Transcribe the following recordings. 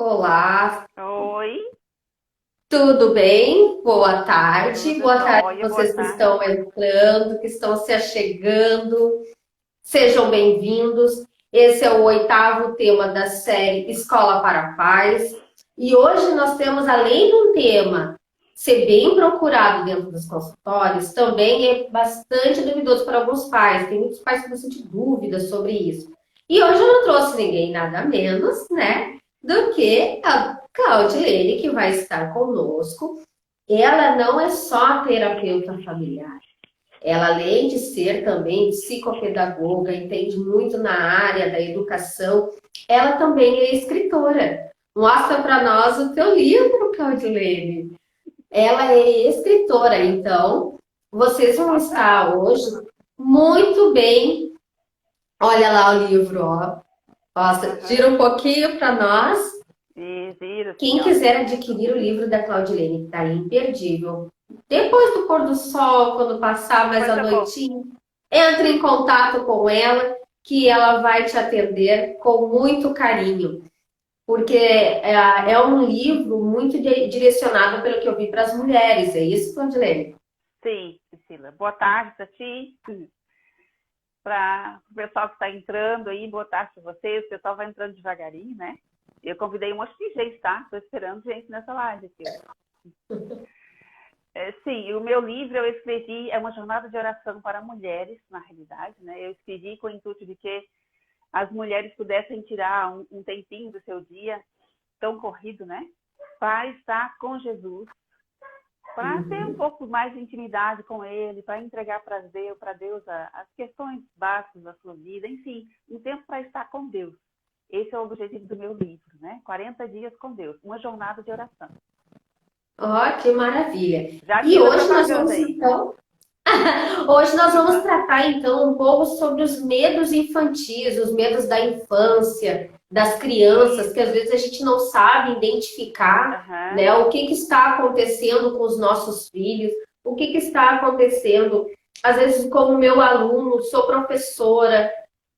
Olá, Oi, tudo bem? Boa tarde. tudo Boa tarde a jóia, boa vocês que tarde. estão entrando, que estão se achegando. Sejam bem-vindos. Esse é o oitavo tema da série Escola para a Paz. E hoje nós temos, além do tema ser bem procurado dentro dos consultórios, também é bastante duvidoso para alguns pais. Tem muitos pais com bastante dúvidas sobre isso. E hoje eu não trouxe ninguém nada menos, né, do que a Claudilene, que vai estar conosco. Ela não é só terapeuta familiar. Ela, além de ser também psicopedagoga, entende muito na área da educação, ela também é escritora. Mostra para nós o teu livro, Claudilene. Ela é escritora, então vocês vão Nossa, estar hoje muito bem. Olha lá o livro, ó. Nossa, gira aham, um pouquinho para nós. e vira assim, Quem ó. quiser adquirir o livro da Claudilene, que está imperdível, depois do pôr do sol, quando passar mais a Coisa boa. noitinha, entre em contato com ela, que ela vai te atender com muito carinho, porque é um livro muito direcionado, pelo que eu vi, para as mulheres. É isso, Claudilene? Sim, Priscila. Boa tarde para ti, para o pessoal que está entrando aí, boa tarde para vocês. O pessoal vai entrando devagarinho, né? Eu convidei um monte de gente, tá? Estou esperando gente nessa live aqui. Sim, o meu livro eu escrevi, é uma jornada de oração para mulheres, na realidade, né? Eu escrevi com o intuito de que as mulheres pudessem tirar um tempinho do seu dia tão corrido, né? Para estar com Jesus, para ter um Uhum. pouco mais de intimidade com Ele, para entregar para Deus as questões básicas da sua vida, enfim, um tempo para estar com Deus. Esse é o objetivo do meu livro, né? 40 dias com Deus, uma jornada de oração. Ó, que maravilha! Já E fiz a hoje nós propaganda vamos aí. então Hoje nós vamos tratar então um pouco sobre os medos infantis, os medos da infância, das crianças, que às Isso. vezes a gente não sabe identificar, Aham. né, o que está acontecendo com os nossos filhos, o que está acontecendo. Às vezes, como meu aluno, sou professora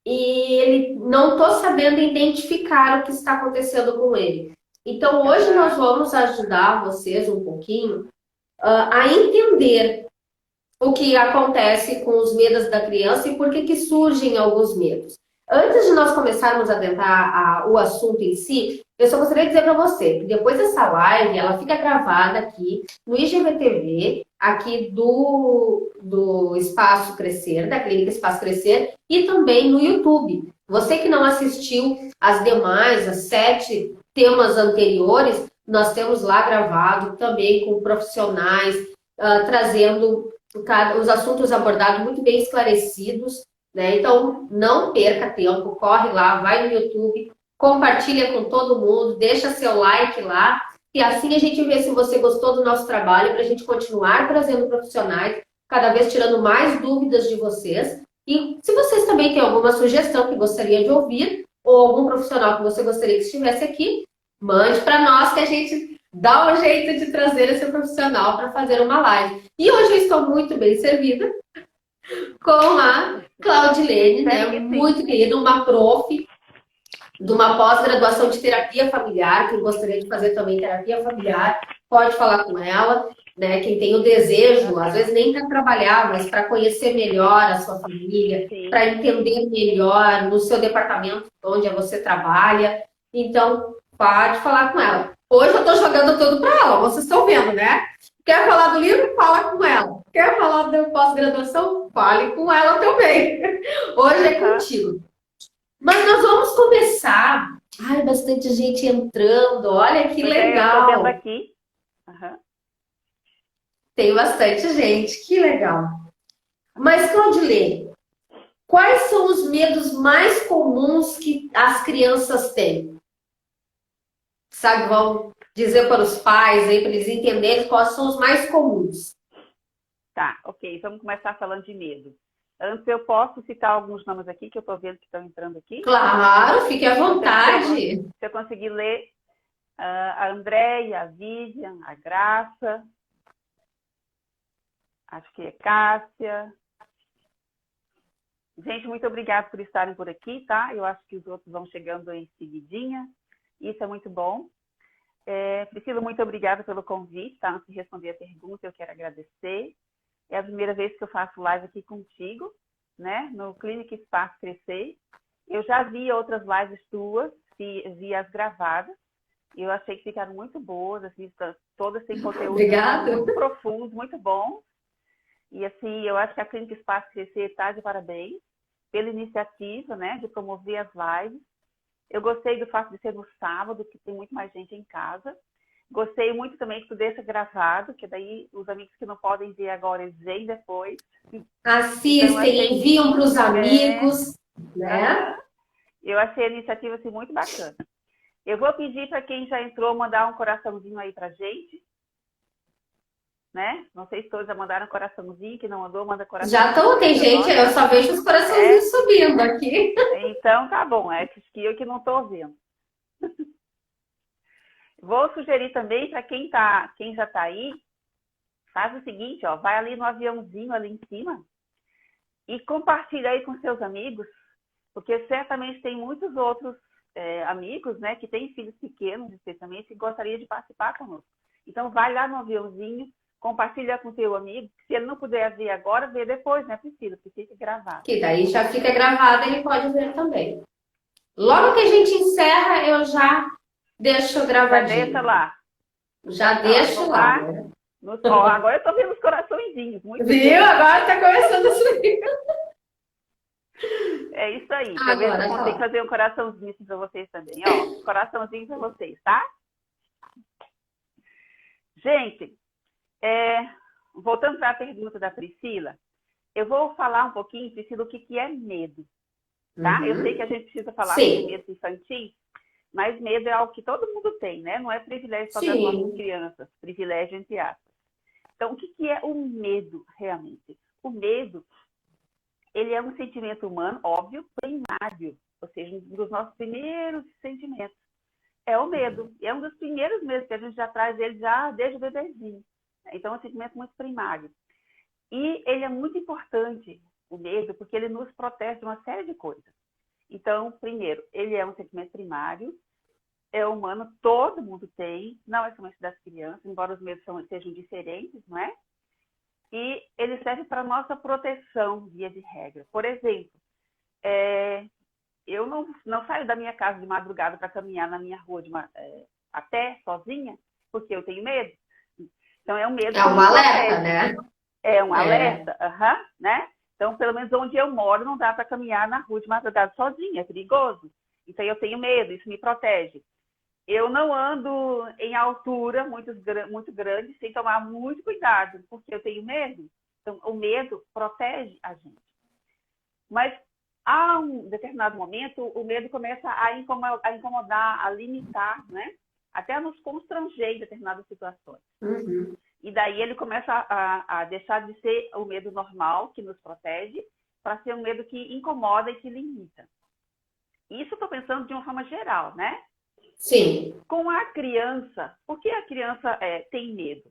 e ele não estou sabendo identificar o que está acontecendo com ele. Então, hoje nós Aham. vamos ajudar vocês um pouquinho a entender o que acontece com os medos da criança e por que que surgem alguns medos. Antes de nós começarmos a adentrar o assunto em si, eu só gostaria de dizer para você que depois dessa live, ela fica gravada aqui no IGVTV, aqui do Espaço Crescer, da Clínica Espaço Crescer, e também no YouTube. Você que não assistiu as demais, as 7 temas anteriores, nós temos lá gravado também com profissionais, trazendo os assuntos abordados muito bem esclarecidos, né? Então, não perca tempo, corre lá, vai no YouTube, compartilha com todo mundo, deixa seu like lá, e assim a gente vê se você gostou do nosso trabalho, para a gente continuar trazendo profissionais, cada vez tirando mais dúvidas de vocês. E se vocês também têm alguma sugestão que gostaria de ouvir, ou algum profissional que você gostaria que estivesse aqui, mande para nós que a gente dá um jeito de trazer esse profissional para fazer uma live. E hoje eu estou muito bem servida com a Claudilene, Espero né? que sim. Muito querida, uma prof de uma pós-graduação de terapia familiar, quem gostaria de fazer também terapia familiar, pode falar com ela, né? Quem tem o desejo, às vezes Aham. nem para trabalhar, mas para conhecer melhor a sua família, para Sim. entender melhor no seu departamento onde você trabalha. Então, pode falar com ela. Hoje eu estou jogando tudo para ela, vocês estão vendo, né? Quer falar do livro? Fala com ela. Quer falar da pós-graduação? Fale com ela também. Hoje é Aham. contigo. Mas nós vamos começar. Ai, bastante gente entrando. Olha que Pois é, eu estou vendo legal. aqui. Aham. Tem bastante gente. Que legal. Mas, Claudilene, quais são os medos mais comuns que as crianças têm? Sabe, vão dizer para os pais aí, para eles entenderem quais são os mais comuns. Tá, ok. Vamos começar falando de medo. Antes, eu posso citar alguns nomes aqui que eu estou vendo que estão entrando aqui? Claro, fique à Não sei se vontade. eu conseguir ler a Andréia, a Vivian, a Graça, acho que é Cássia. Gente, muito obrigada por estarem por aqui, tá? Eu acho que os outros vão chegando em seguidinha. Isso é muito bom. Priscila, muito obrigada pelo convite, tá? Antes de responder a pergunta, eu quero agradecer. É a primeira vez que eu faço live aqui contigo, né? No Clínica Espaço Crescer. Eu já vi outras lives tuas, vi as gravadas. E eu achei que ficaram muito boas, assim, todas têm conteúdos muito profundos, muito bons. E, assim, eu acho que a Clínica Espaço Crescer está de parabéns pela iniciativa, né, de promover as lives. Eu gostei do fato de ser no sábado, que tem muito mais gente em casa. Gostei muito também que tu deixa gravado, que daí os amigos que não podem ver agora, eles veem depois. Assistem, enviam para os amigos, né? Eu achei a iniciativa assim, muito bacana. Eu vou pedir para quem já entrou mandar um coraçãozinho aí para gente. Né? Não sei se todos já mandaram coraçãozinho, que não mandou, manda coraçãozinho. Já estão, tem gente, eu só vejo os coraçãozinhos subindo aqui. Então tá bom, é que eu que não estou vendo. Vou sugerir também para quem já está aí, faz o seguinte, ó, vai ali no aviãozinho ali em cima e compartilha aí com seus amigos, porque certamente tem muitos outros amigos, né, que têm filhos pequenos, especialmente, que gostariam de participar conosco. Então vai lá no aviãozinho, compartilha com teu amigo. Se ele não puder ver agora, vê depois, né, Priscila? Porque fica gravado. Que daí já fica gravado, ele pode ver também. Logo que a gente encerra, eu já deixo gravadinho. Já deixa lá. Já deixo lá. Né? Agora eu tô vendo os coraçõezinhos. Muito Viu? Bem. Agora tá começando a subir. É isso aí. Agora, ver se eu consigo fazer um coraçãozinho para vocês também. Ó, coraçãozinho para vocês, tá? Gente, voltando para a pergunta da Priscila, eu vou falar um pouquinho, Priscila, o que é medo. Tá? Uhum. Eu sei que a gente precisa falar sobre medo infantil, mas medo é algo que todo mundo tem, né? Não é privilégio só das nossas crianças, privilégio entre aspas. Então, o que é o medo, realmente? O medo, ele é um sentimento humano, óbvio, primário, ou seja, um dos nossos primeiros sentimentos. É o medo. É um dos primeiros medos que a gente já traz ele já desde o bebezinho. Então, é um sentimento muito primário. E ele é muito importante, o medo, porque ele nos protege de uma série de coisas. Então, primeiro, ele é um sentimento primário, é humano, todo mundo tem, não é somente das crianças, embora os medos sejam diferentes, não é? E ele serve para nossa proteção, via de regra. Por exemplo, eu não saio da minha casa de madrugada para caminhar na minha rua a pé, sozinha, porque eu tenho medo. Então, é um medo. É um alerta, né? É um alerta, né? Então, pelo menos onde eu moro, não dá para caminhar na rua de madrugada sozinha, é perigoso. Então, eu tenho medo, isso me protege. Eu não ando em altura muito grande, sem tomar muito cuidado, porque eu tenho medo. Então, o medo protege a gente. Mas, a um determinado momento, o medo começa a incomodar, a limitar, né? Até a nos constranger em determinadas situações. Uhum. E daí ele começa a deixar de ser o medo normal, que nos protege, para ser um medo que incomoda e que limita. Isso eu estou pensando de uma forma geral, né? Sim. Com a criança, por que a criança tem medo?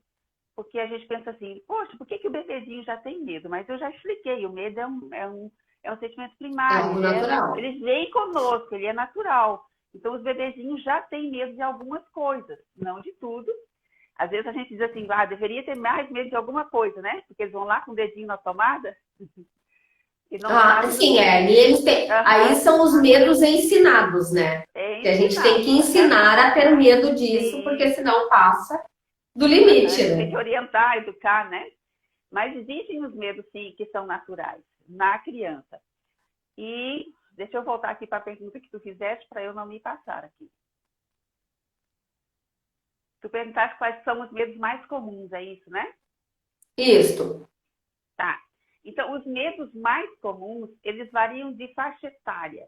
Porque a gente pensa assim, poxa, por que o bebezinho já tem medo? Mas eu já expliquei, o medo é um sentimento primário. É algo natural. Ele vem conosco, ele é natural. Então, os bebezinhos já têm medo de algumas coisas, não de tudo. Às vezes a gente diz assim, deveria ter mais medo de alguma coisa, né? Porque eles vão lá com o dedinho na tomada. E sim, e eles têm... Aí são os medos ensinados, né? Que a gente tem que ensinar a ter medo disso, porque senão passa do limite, né? Tem que orientar, educar, né? Mas existem os medos, sim, que são naturais na criança. E deixa eu voltar aqui para a pergunta que tu fizeste, para eu não me passar aqui. Tu perguntaste quais são os medos mais comuns, é isso, né? Isso. Tá. Então, os medos mais comuns, eles variam de faixa etária.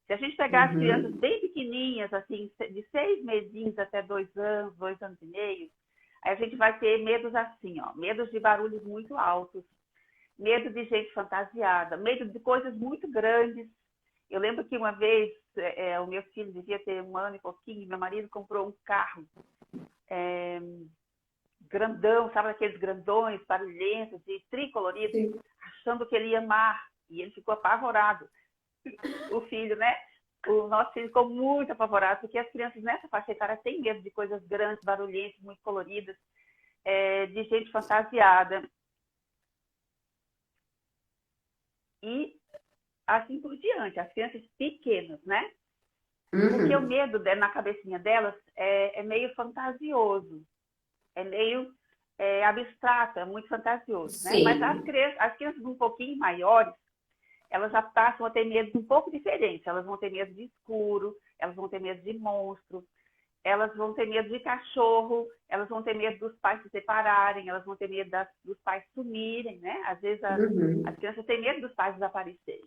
Se a gente pegar as crianças bem pequenininhas, assim, de 6 mesinhos até 2 anos, 2 anos e meio, aí a gente vai ter medos assim, ó, medos de barulhos muito altos, medo de gente fantasiada, medo de coisas muito grandes. Eu lembro que uma vez, o meu filho devia ter 1 ano e pouquinho, meu marido comprou um carro grandão, sabe aqueles grandões, barulhentos e tricoloridos, achando que ele ia amar. E ele ficou apavorado. O filho, né? O nosso filho ficou muito apavorado, porque as crianças nessa faixa etária têm medo de coisas grandes, barulhentas, muito coloridas, de gente fantasiada. E assim por diante, as crianças pequenas, né? Porque o Uhum. medo na cabecinha delas é meio fantasioso, é meio abstrato, é muito fantasioso, né? Mas Sim. as crianças um pouquinho maiores, elas já passam a ter medos um pouco diferentes. Elas vão ter medo de escuro, elas vão ter medo de monstro, elas vão ter medo de cachorro, elas vão ter medo dos pais se separarem, elas vão ter medo dos pais sumirem, né? Às vezes as Uhum. crianças têm medo dos pais desaparecerem.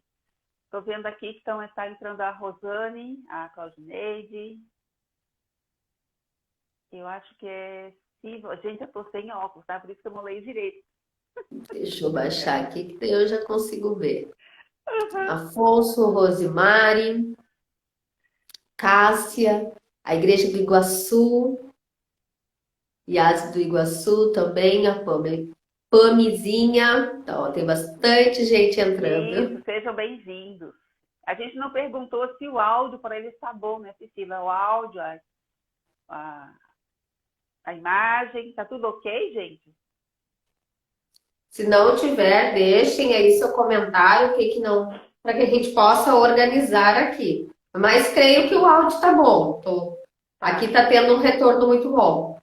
Estou vendo aqui que está entrando a Rosane, a Claudineide. Eu acho que é Silva. Gente, eu estou sem óculos, tá? Por isso que eu não leio direito. Deixa eu baixar aqui, que daí eu já consigo ver. Uhum. Afonso, Rosemary, Cássia, a Igreja do Iguaçu, Yas do Iguaçu também, a Pamizinha. Então, tem bastante gente Isso, entrando. sejam bem-vindos. A gente não perguntou se o áudio para ele está bom, né, Priscila? O áudio, a, a imagem, tá tudo ok, gente? Se não tiver, deixem aí seu comentário, o que que não, para que a gente possa organizar aqui. Mas creio que o áudio está bom. Aqui Tá, está tendo um retorno muito bom.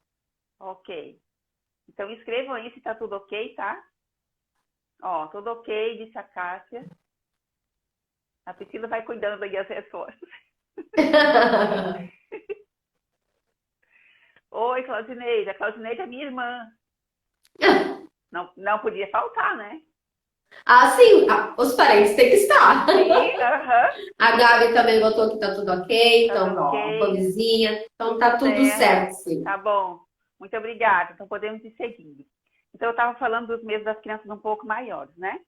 ok. Então escrevam aí se tá tudo ok, tá? Ó, tudo ok, disse a Cássia. A Priscila vai cuidando aí as respostas. Oi, Claudineide. A Claudineide é minha irmã. Não, não podia faltar, né? Ah, sim, os parentes têm que estar. Sim, aham. A Gabi também botou que tá tudo ok, Tá tudo então, ó, a ok, Pamizinha, então tudo tá tudo certo. certo, sim. Tá bom. Muito obrigada. Então podemos ir seguindo. Então eu estava falando dos medos das crianças um pouco maiores, né?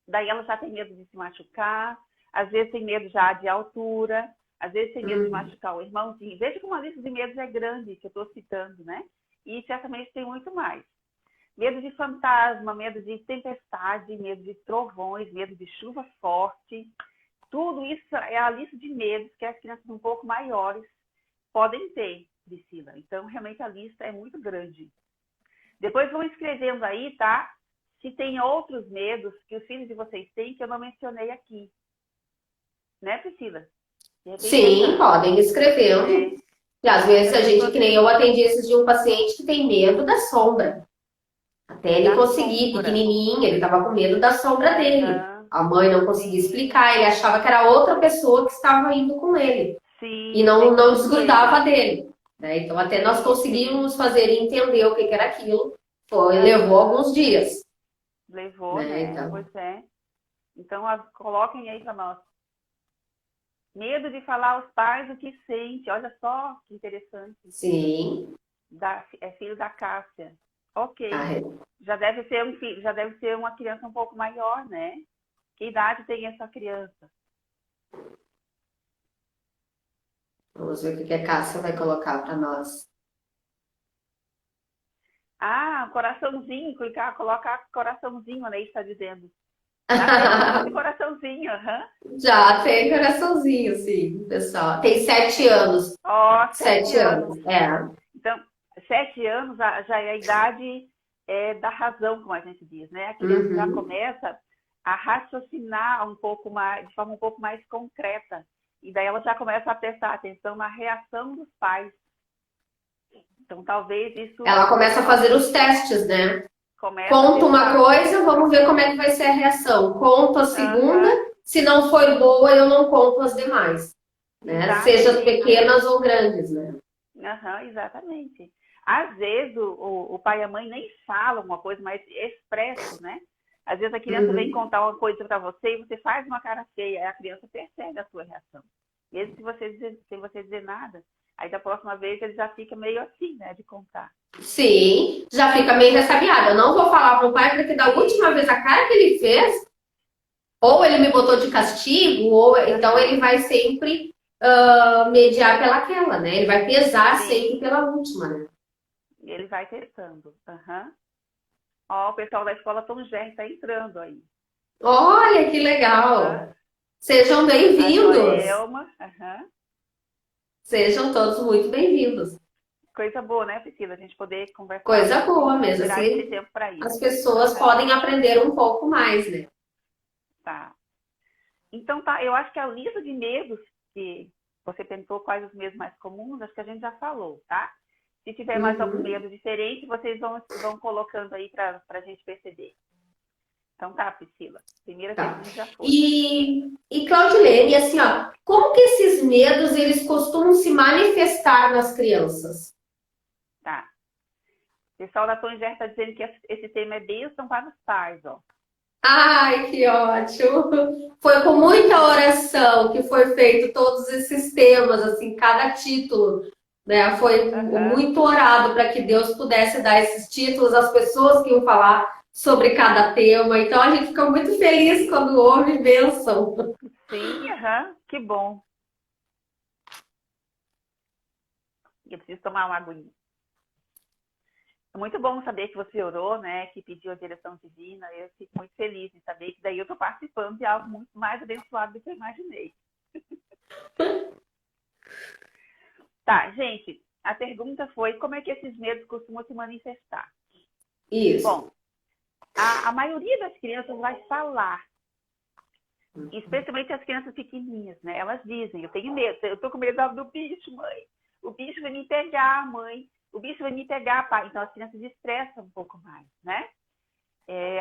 Daí ela já tem medo de se machucar, às vezes tem medo já de altura, às vezes tem medo de Uhum. machucar o irmãozinho. Veja como a lista de medos é grande, que eu estou citando, né? E certamente tem muito mais. Medo de fantasma, medo de tempestade, medo de trovões, medo de chuva forte. Tudo isso é a lista de medos que as crianças um pouco maiores podem ter, Priscila. Então, realmente a lista é muito grande. Depois vão escrevendo aí, tá? Se tem outros medos que os filhos de vocês têm que eu não mencionei aqui. Né, Priscila? De repente Sim, podem ir escrevendo. E às vezes a essa gente, pessoa que nem eu atendi esses de um paciente que tem medo da sombra. Até ele da conseguir, sombra. pequenininho, ele estava com medo da sombra dele. Aham, A mãe não conseguia sim, explicar, ele achava que era outra pessoa que estava indo com ele. E sim, não segundo ele. desgrudava dele. Né? Então, até nós Sim, sim. conseguimos fazer ele entender o que que era aquilo. Levou Aham, alguns dias. levou, Né? né? Então, Pois é. Então, coloquem aí para nós. Medo de falar aos pais o que sente. Olha só que interessante. sim. É filho da Cássia. Ok. Ah, Já deve ser um filho, já deve ser uma criança um pouco maior, né? Que idade tem essa criança? vamos ver o que que a Cássia vai colocar para nós. Ah, coraçãozinho, clicar, colocar coraçãozinho, né? Está dizendo. Já tem um de coraçãozinho, aham. Já tem coraçãozinho, sim, pessoal. Tem 7 anos. Ó, 7 Sete anos. anos, é. Então, 7 anos já é a idade da razão, como a gente diz, né? A criança já Uhum. começa a raciocinar um pouco mais, de forma um pouco mais concreta. E daí ela já começa a prestar atenção na reação dos pais. Então, talvez isso Ela começa a fazer os testes, né? começa a Conta uma testar. coisa, vamos ver como é que vai ser a reação. Conto a segunda, Aham, se não foi boa, eu não conto as demais, né? Seja exatamente. pequenas ou grandes, né? Aham, exatamente. Às vezes o pai e a mãe nem falam uma coisa, mas expressam, né? Às vezes a criança vem Uhum. contar uma coisa para você e você faz uma cara feia, aí a criança percebe a sua reação. Mesmo se você sem você dizer nada. Aí da próxima vez ele já fica meio assim, né, de contar. Sim, já fica meio ressabiada. Eu não vou falar pro pai porque da última vez Isso. a cara que ele fez, ou ele me botou de castigo, ou então ele Aham. vai sempre mediar pelaquela, né? Ele vai pesar sempre Sim, pela última, né? ele vai testando. Aham. Ó, o pessoal da escola Tom Gerry está entrando aí. Olha que Aham. legal! Sejam A bem-vindos. Joelma. Aham. Sejam todos muito bem-vindos. Coisa boa, né, Priscila? A gente poder conversar Coisa boa e mesmo, tirar esse assim, tempo para as isso. pessoas Aham. podem aprender um pouco mais, né? Tá. Então, tá, eu acho que a lista de medos que você tentou, quais os medos mais comuns, acho que a gente já falou, tá? Se tiver mais algum Uhum. medo diferente, vocês vão colocando aí para a gente perceber. Então tá, Priscila. Primeira vez Tá. a gente já foi. E Claudilene, assim, ó, como que esses medos eles costumam se manifestar nas crianças? Tá. O pessoal da Tom Inversa está dizendo que esse tema é bênção para os pais, ó. Ai, que ótimo! Foi com muita oração que foi feito todos esses temas, assim, cada título, né? Foi Aham. muito orado para que Deus pudesse dar esses títulos às pessoas que iam falar sobre cada tema. Então a gente fica muito feliz quando ouve bênção. Sim, aham. Que bom. Eu preciso tomar uma aguinha. É muito bom saber que você orou, né? Que pediu a direção divina. Eu fico muito feliz em saber que daí eu estou participando de algo muito mais abençoado do que eu imaginei. Tá, gente. A pergunta foi como é que esses medos costumam se manifestar? Isso. Bom, a maioria das crianças vai falar, especialmente as crianças pequenininhas, né? Elas dizem, eu tenho medo, eu tô com medo do bicho, mãe. O bicho vai me pegar, mãe. O bicho vai me pegar, pai. Então as crianças estressam um pouco mais, né?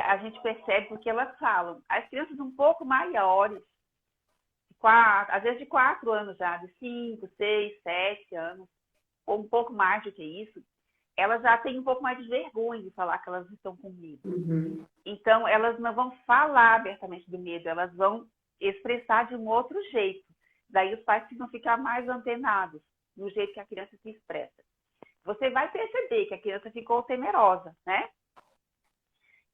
A gente percebe porque elas falam. As crianças um pouco maiores, às vezes de 4 anos já, de 5, 6, 7 anos, ou um pouco mais do que isso, elas já têm um pouco mais de vergonha de falar que elas estão com medo. Uhum. Então, elas não vão falar abertamente do medo, elas vão expressar de um outro jeito. Daí os pais precisam ficar mais antenados no jeito que a criança se expressa. Você vai perceber que a criança ficou temerosa, né?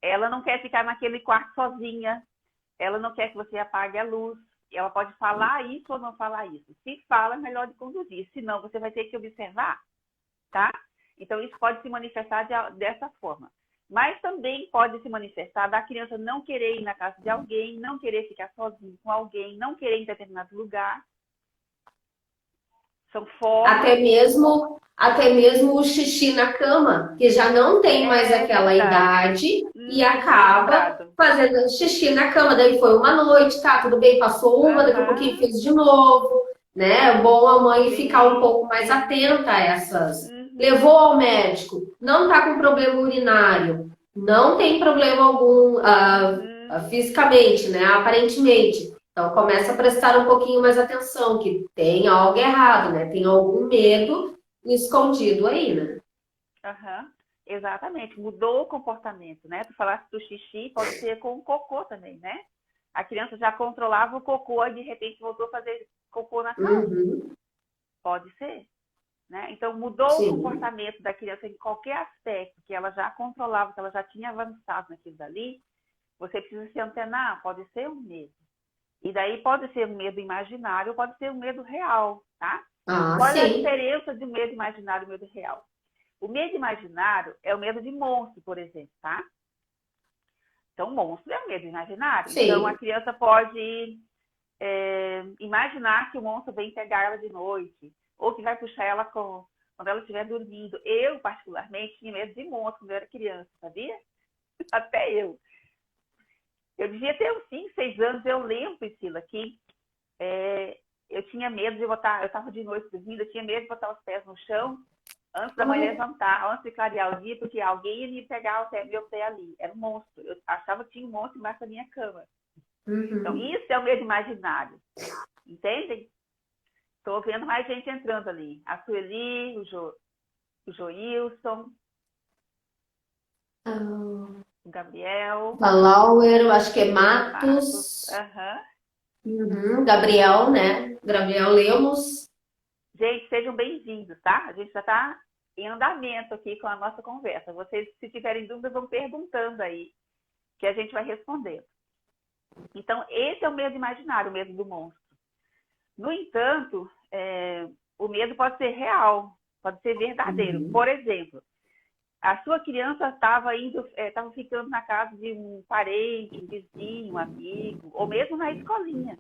Ela não quer ficar naquele quarto sozinha, ela não quer que você apague a luz, ela pode falar isso ou não falar isso. Se fala, é melhor de conduzir, senão você vai ter que observar, tá? Então, isso pode se manifestar dessa forma. Mas também pode se manifestar da criança não querer ir na casa de alguém, não querer ficar sozinho com alguém, não querer ir em determinado lugar. São formas. Até mesmo o xixi na cama, que já não tem mais É aquela verdade. idade e Bem acaba lembrado. fazendo xixi na cama. Daí foi uma noite, tá, tudo bem, passou uma, daqui a pouquinho Aham. fez de novo, né? É bom a mãe ficar um Sim. pouco mais atenta a essas. Uhum. Levou ao médico, não tá com problema urinário, não tem problema algum Uhum. fisicamente, né? Aparentemente. Então começa a prestar um pouquinho mais atenção, que tem algo errado, né? Tem algum medo escondido aí, né? Aham. Exatamente. Mudou o comportamento, né? Tu falaste do xixi, pode ser com o cocô também, né? A criança já controlava o cocô e de repente voltou a fazer cocô na calça. Uhum, Pode ser. Né? Então, mudou o sim. comportamento da criança em qualquer aspecto que ela já controlava, que ela já tinha avançado naquilo dali, você precisa se antenar, pode ser um medo. E daí pode ser um medo imaginário, pode ser um medo real, tá? Ah, Qual é a sim. diferença de um medo imaginário e um medo real? O medo imaginário é o medo de monstro, por exemplo, tá? Então, monstro é um medo imaginário. Então, a Sim. criança pode imaginar que o monstro vem pegar ela de noite, ou que vai puxar ela quando ela estiver dormindo. Eu, particularmente, tinha medo de monstro quando eu era criança, sabia? Até eu. Eu devia ter uns 5, 6 anos, eu lembro, Priscila, que eu tinha medo de botar, eu estava de noite dormindo, eu tinha medo de botar os pés no chão antes da mãe Oh, levantar, antes de clarear o dia, porque alguém ia me pegar o meu pé ali. Era um monstro. Eu achava que tinha um monstro embaixo da minha cama. Então, uhum. isso é o medo imaginário. Entendem? Estou vendo mais gente entrando ali. A Sueli, o Joilson, Ah, o Gabriel, Lauer, eu acho que é Matos. Matos. Aham. Uhum, Gabriel, né? Gabriel Lemos. Gente, sejam bem-vindos, tá? A gente já está em andamento aqui com a nossa conversa. Vocês, se tiverem dúvidas, vão perguntando aí, que a gente vai respondendo. Então, esse é o medo imaginário, o medo do monstro. No entanto, o medo pode ser real, pode ser verdadeiro. Uhum. Por exemplo, a sua criança estava ficando na casa de um parente, um vizinho, um amigo, ou mesmo na escolinha.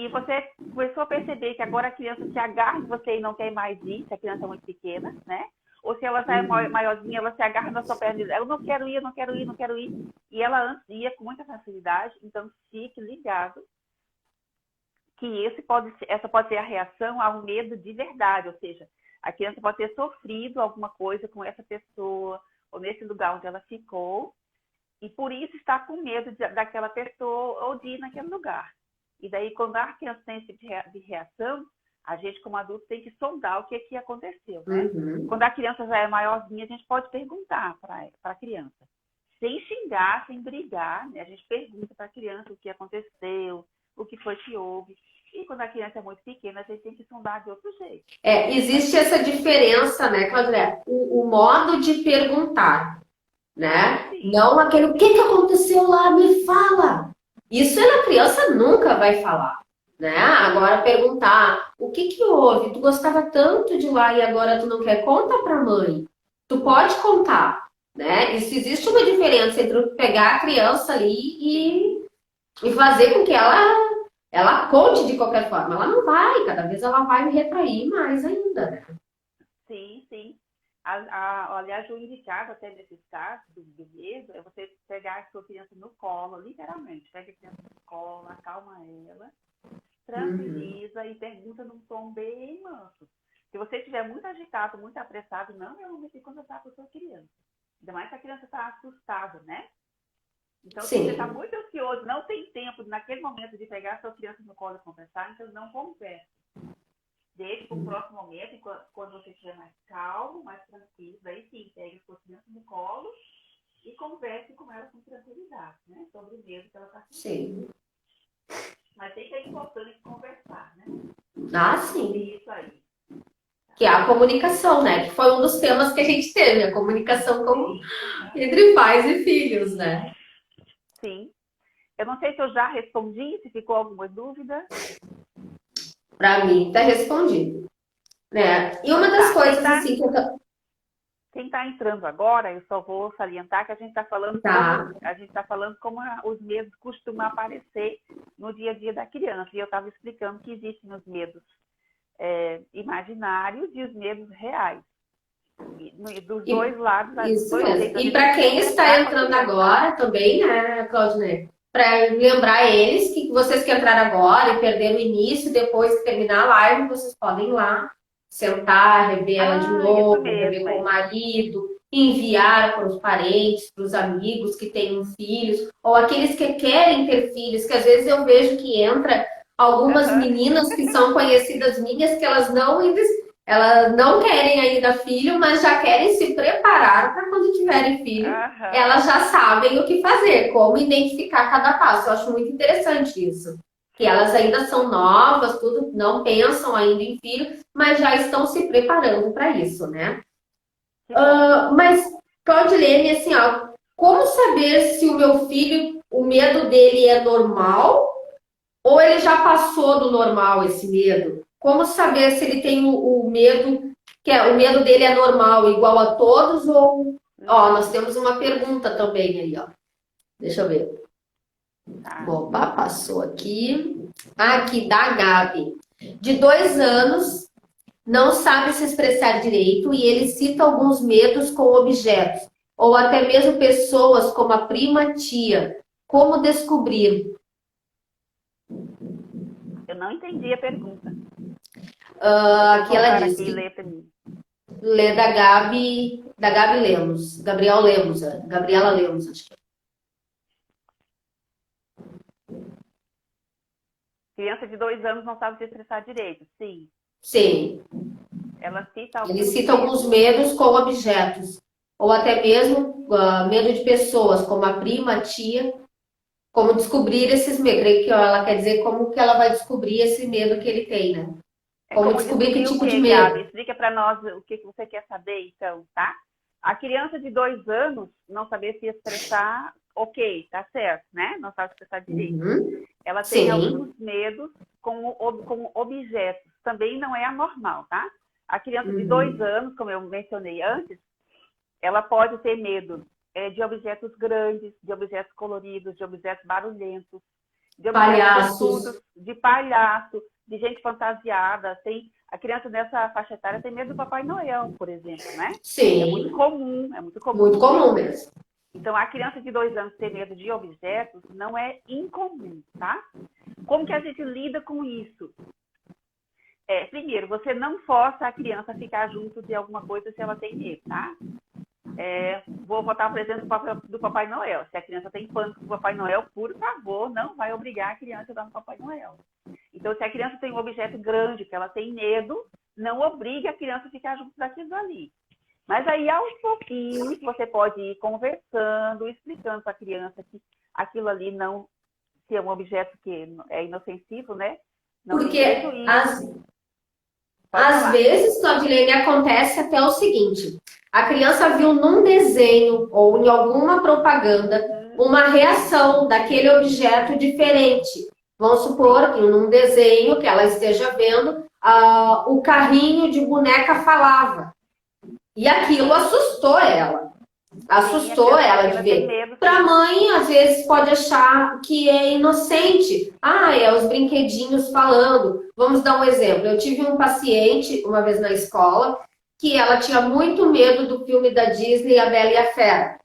e você começou a perceber que agora a criança se agarra em você e não quer mais ir, se a criança é muito pequena, né? Ou se ela sai maiorzinha, ela se agarra na sua perna e diz, eu não quero ir, eu não quero ir, não quero ir. E ela antes ia com muita facilidade, então fique ligado que essa pode ser a reação ao medo de verdade, ou seja, a criança pode ter sofrido alguma coisa com essa pessoa, ou nesse lugar onde ela ficou, e por isso está com medo daquela pessoa ou de ir naquele lugar. E daí, quando a criança tem esse tipo de reação, a gente, como adulto, tem que sondar o que aconteceu, né? Uhum. Quando a criança já é maiorzinha, a gente pode perguntar para a criança. Sem xingar, sem brigar, né? A gente pergunta para a criança o que aconteceu, o que foi que houve. E quando a criança é muito pequena, a gente tem que sondar de outro jeito. Existe essa diferença, né, Claudete? O modo de perguntar, né? Sim. Não aquele, o que aconteceu lá? Me fala! Isso a criança nunca vai falar, né? Agora perguntar, o que houve? Tu gostava tanto de lá e agora tu não quer? Conta pra mãe. Tu pode contar, né? Isso existe uma diferença entre pegar a criança ali e fazer com que ela conte de qualquer forma. Ela não vai, cada vez ela vai me retrair mais ainda, né? Sim, sim. Aliás, o indicado até nesses casos do medo é você pegar a sua criança no colo, literalmente. Pega a criança no colo, acalma ela, tranquiliza e pergunta num tom bem manso. Se você estiver muito agitado, muito apressado, não é o momento de conversar com a sua criança. Ainda mais se a criança está assustada, né? Então, se você está muito ansioso, não tem tempo naquele momento de pegar a sua criança no colo e conversar, então não converse. Deixe para o próximo momento, quando você estiver mais calmo, mais tranquilo, daí sim, pegue a sua criança no colo e converse com ela com tranquilidade, né? Sobre o medo que ela está sentindo. Sim. Mas sempre é importante conversar, né? Sim. Isso aí. Que é a comunicação, né? Que foi um dos temas que a gente teve, a comunicação entre pais e filhos, né? Sim. Eu não sei se eu já respondi, se ficou alguma dúvida. Para mim, tá respondido. Né? E uma das coisas, assim, que eu... Quem está entrando agora, eu só vou salientar que a gente está falando como os medos costumam aparecer no dia a dia da criança. E eu estava explicando que existem os medos imaginários e os medos reais. Dos dois lados. Isso mesmo. E para quem está entrando agora também, né, Claudinei? Para lembrar eles que vocês que entraram agora e perderam o início, depois que terminar a live, vocês podem ir lá, sentar, rever ela de novo, rever com o marido, enviar para os parentes, para os amigos que tenham filhos, ou aqueles que querem ter filhos, que às vezes eu vejo que entra algumas meninas que são conhecidas minhas, que elas não querem ainda filho, mas já querem se preparar para quando tiverem filho. Elas já sabem o que fazer, como identificar cada passo. Eu acho muito interessante isso. Que elas ainda são novas, tudo, não pensam ainda em filho, mas já estão se preparando para isso, né? Mas, Claudilene, assim, ó, como saber se o meu filho, o medo dele é normal ou ele já passou do normal, esse medo? Como saber se ele tem o medo, o medo dele é normal, igual a todos, ou... Ó, nós temos uma pergunta também aí, ó. Deixa eu ver. Opa, passou aqui. Aqui, da Gabi. De 2 anos, não sabe se expressar direito e ele cita alguns medos com objetos, ou até mesmo pessoas como a prima, tia. Como descobrir? Eu não entendi a pergunta. Aqui ela diz que lê da Gabi Lemos, Gabriela Lemos, acho que é. Criança de 2 anos não sabe se expressar direito, sim. Sim. Ele cita alguns medos com objetos, ou até mesmo medo de pessoas, como a prima, a tia. Como descobrir esses medos? Que ela quer dizer como que ela vai descobrir esse medo que ele tem, né? Como descobrir que tipo de medo? Gabi? Explica para nós o que você quer saber, então, tá? A criança de 2 anos não saber se expressar, ok, tá certo, né? Não sabe se expressar direito. Ela tem alguns medos com objetos. Também não é anormal, tá? A criança de 2 anos, como eu mencionei antes, ela pode ter medo de objetos grandes, de objetos coloridos, de objetos barulhentos. de objetos Palhaços. pontudos, de palhaço, de gente fantasiada. A criança nessa faixa etária tem medo do Papai Noel, por exemplo, né? Sim, É muito comum muito dizer. comum mesmo. Então, a criança de 2 anos ter medo de objetos não é incomum, tá? Como que a gente lida com isso? Primeiro, você não força a criança a ficar junto de alguma coisa se ela tem medo, tá? Vou botar o exemplo do Papai Noel. Se a criança tem pânico do Papai Noel, por favor, não vai obrigar a criança a dar no Papai Noel. Então, se a criança tem um objeto grande que ela tem medo, não obrigue a criança a ficar junto daquilo ali. Mas aí, aos pouquinhos, você pode ir conversando, explicando para a criança que aquilo ali não, se é um objeto que é inofensivo, né? Não tem Porque prejuízo. Pode às falar. vezes, Claudilene, acontece até o seguinte: a criança viu num desenho ou em alguma propaganda Uhum. uma reação daquele objeto diferente. Vamos supor que num desenho que ela esteja vendo, o carrinho de boneca falava. E aquilo assustou ela. Sim, Assustou a ela de criança tem ver. medo, Para a sim. mãe, às vezes, pode achar que é inocente. Ah, é os brinquedinhos falando. Vamos dar um exemplo. Eu tive um paciente, uma vez na escola, que ela tinha muito medo do filme da Disney, A Bela e a Fera.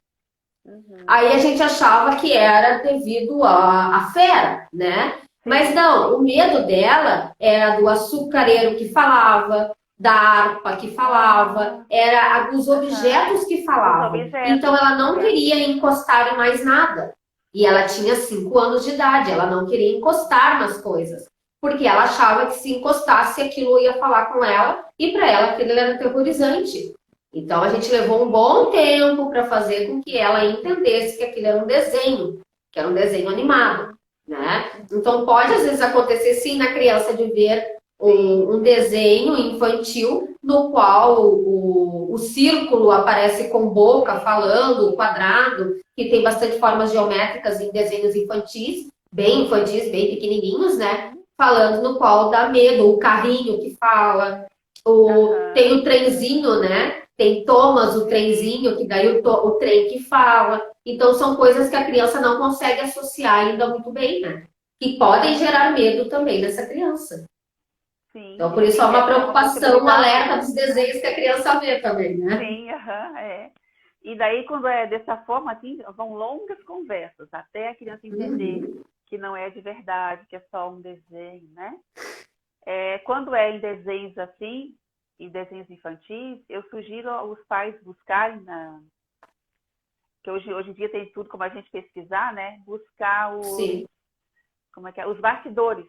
Uhum. Aí a gente achava que era devido à fera, né? Mas Sim. não, o medo dela era do açucareiro que falava, da harpa que falava, Ah, era dos aham. objetos que Dos falavam. Então objetos. ela não É. queria encostar em mais nada. E ela tinha 5 anos de idade, ela não queria encostar nas coisas. Porque ela achava que se encostasse aquilo ia falar com ela, e para ela aquilo era aterrorizante. Então a gente levou um bom tempo para fazer com que ela entendesse que aquilo era um desenho, que era um desenho animado, Uhum. né? Então pode às vezes acontecer sim na criança de ver Sim. um desenho infantil no qual o círculo aparece com boca falando, o quadrado, que tem bastante formas geométricas em desenhos infantis, bem pequenininhos, né? Uhum. Falando no qual dá medo, o carrinho que fala, tem Aham. o trenzinho, né? Tem Thomas, o Sim. trenzinho, que daí o trem que fala. Então, são coisas que a criança não consegue associar ainda muito bem, né? Que podem gerar Uhum. medo também nessa criança. Sim. Então, por isso, há uma É uma preocupação, um possibilidade, alerta né? dos desenhos que a criança vê também, né? Sim, aham, E daí, quando é dessa forma, assim, vão longas conversas, até a criança entender Uhum. que não é de verdade, que é só um desenho, né? Quando é em desenhos assim, em desenhos infantis, eu sugiro aos pais buscarem, que hoje em dia tem tudo como a gente pesquisar, né? Buscar Sim. os bastidores.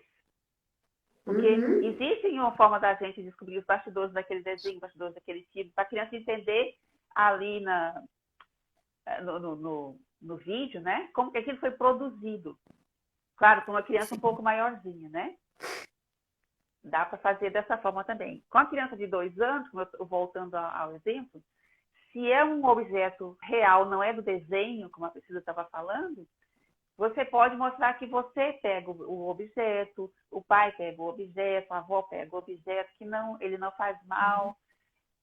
Porque Uhum. existe uma forma da gente descobrir os bastidores daquele desenho, bastidores daquele filme, para a criança entender ali no vídeo, né? Como que aquilo foi produzido. Claro, com uma criança um pouco maiorzinha, né? Dá para fazer dessa forma também. Com a criança de 2 anos, voltando ao exemplo, se é um objeto real, não é do desenho, como a Priscila estava falando, você pode mostrar que você pega o objeto, o pai pega o objeto, a avó pega o objeto, que não, ele não faz mal,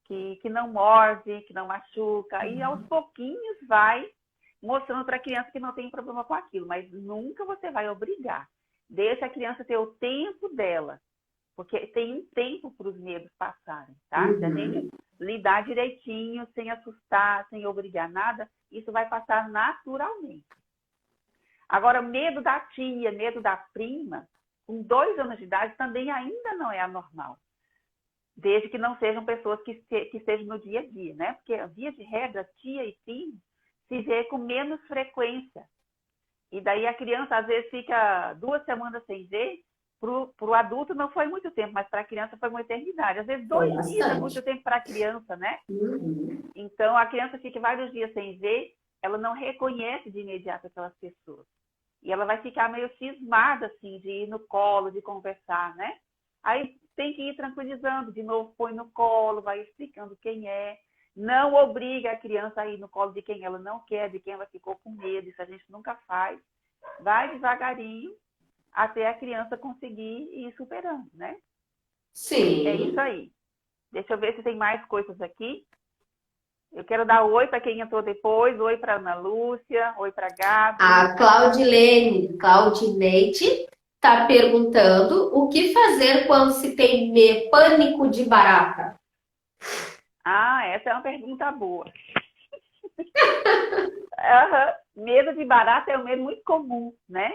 que não morde, que não machuca. E aos pouquinhos vai mostrando para a criança que não tem problema com aquilo, mas nunca você vai obrigar. Deixa a criança ter o tempo dela, porque tem um tempo para os medos passarem, tá? Se a gente Uhum. lidar direitinho, sem assustar, sem obrigar nada, isso vai passar naturalmente. Agora, medo da tia, medo da prima, com 2 anos de idade, também ainda não é anormal. Desde que não sejam pessoas que estejam no dia a dia, né? Porque, via de regra, tia e filho se vê com menos frequência. E daí a criança, às vezes, fica 2 semanas sem ver. Para o adulto não foi muito tempo, mas para a criança foi uma eternidade. Às vezes, Foi 2 dias é muito bastante. tempo para a criança, né? Uhum. Então, a criança fica vários dias sem ver, ela não reconhece de imediato aquelas pessoas. E ela vai ficar meio cismada, assim, de ir no colo, de conversar, né? Aí tem que ir tranquilizando, de novo põe no colo, vai explicando quem é. Não obriga a criança a ir no colo de quem ela não quer, de quem ela ficou com medo, isso a gente nunca faz. Vai devagarinho até a criança conseguir ir superando, né? É isso Sim. aí. Deixa eu ver se tem mais coisas aqui. Eu quero dar oi para quem entrou depois, oi para Ana Lúcia, oi para Gabi. A Claudineide está perguntando o que fazer quando se tem pânico de barata. Ah, essa é uma pergunta boa. Aham. Medo de barata é um medo muito comum, né?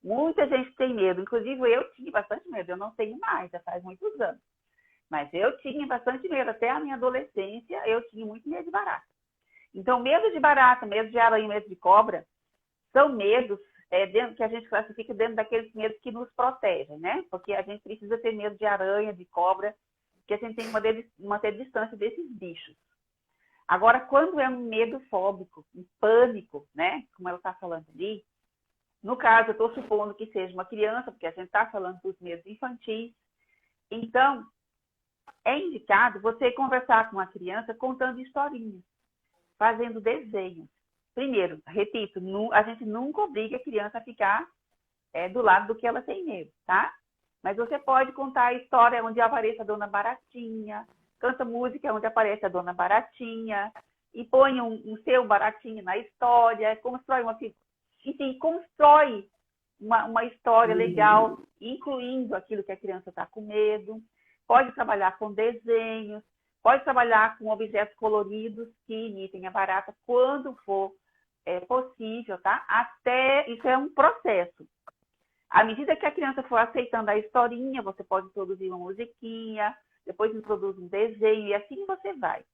Muita gente tem medo, inclusive eu tinha bastante medo, eu não tenho mais, já faz muitos anos. Mas eu tinha bastante medo, até a minha adolescência eu tinha muito medo de barata. Então, medo de barata, medo de aranha, medo de cobra, são medos dentro, que a gente classifica dentro daqueles medos que nos protegem, né? Porque a gente precisa ter medo de aranha, de cobra, porque a gente tem que manter distância desses bichos. Agora, quando é um medo fóbico, um pânico, né? Como ela está falando ali, no caso, eu estou supondo que seja uma criança, porque a gente está falando dos medos infantis. Então, é indicado você conversar com a criança contando historinhas, fazendo desenhos. Primeiro, repito, a gente nunca obriga a criança a ficar do lado do que ela tem medo, tá? Mas você pode contar a história onde aparece a Dona Baratinha, canta música onde aparece a Dona Baratinha, e põe um seu baratinho na história, constrói enfim, constrói uma história legal, incluindo aquilo que a criança está com medo. Pode trabalhar com desenhos, pode trabalhar com objetos coloridos que imitem a barata quando for possível, tá? Até isso é um processo. À medida que a criança for aceitando a historinha, você pode introduzir uma musiquinha, depois introduz um desenho, e assim você vai.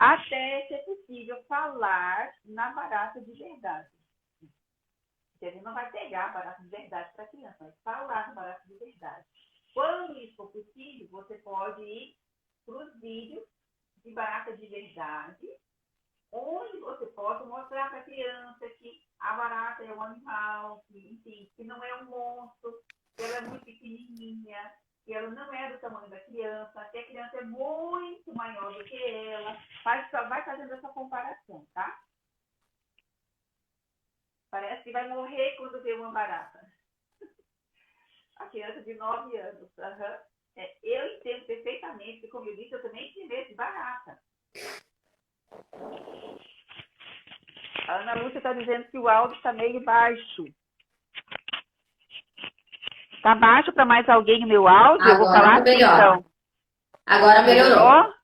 Até ser possível falar na barata de verdade. Você não vai pegar a barata de verdade para a criança, mas falar na barata de verdade. Quando isso for possível, você pode ir para os vídeos de barata de verdade, onde você possa mostrar para a criança que a barata é um animal, que, enfim, que não é um monstro, que ela é muito pequenininha, que ela não é do tamanho da criança, que a criança é muito maior do que ela. Vai fazendo essa comparação, tá? Parece que vai morrer quando vê uma barata. A criança de 9 anos. Uhum. Eu entendo perfeitamente, como eu disse, eu também tinha medo de barata. A Ana Lúcia está dizendo que o áudio está meio baixo. Está baixo para mais alguém o meu áudio? Agora eu vou falar tá melhor. então. Agora melhorou.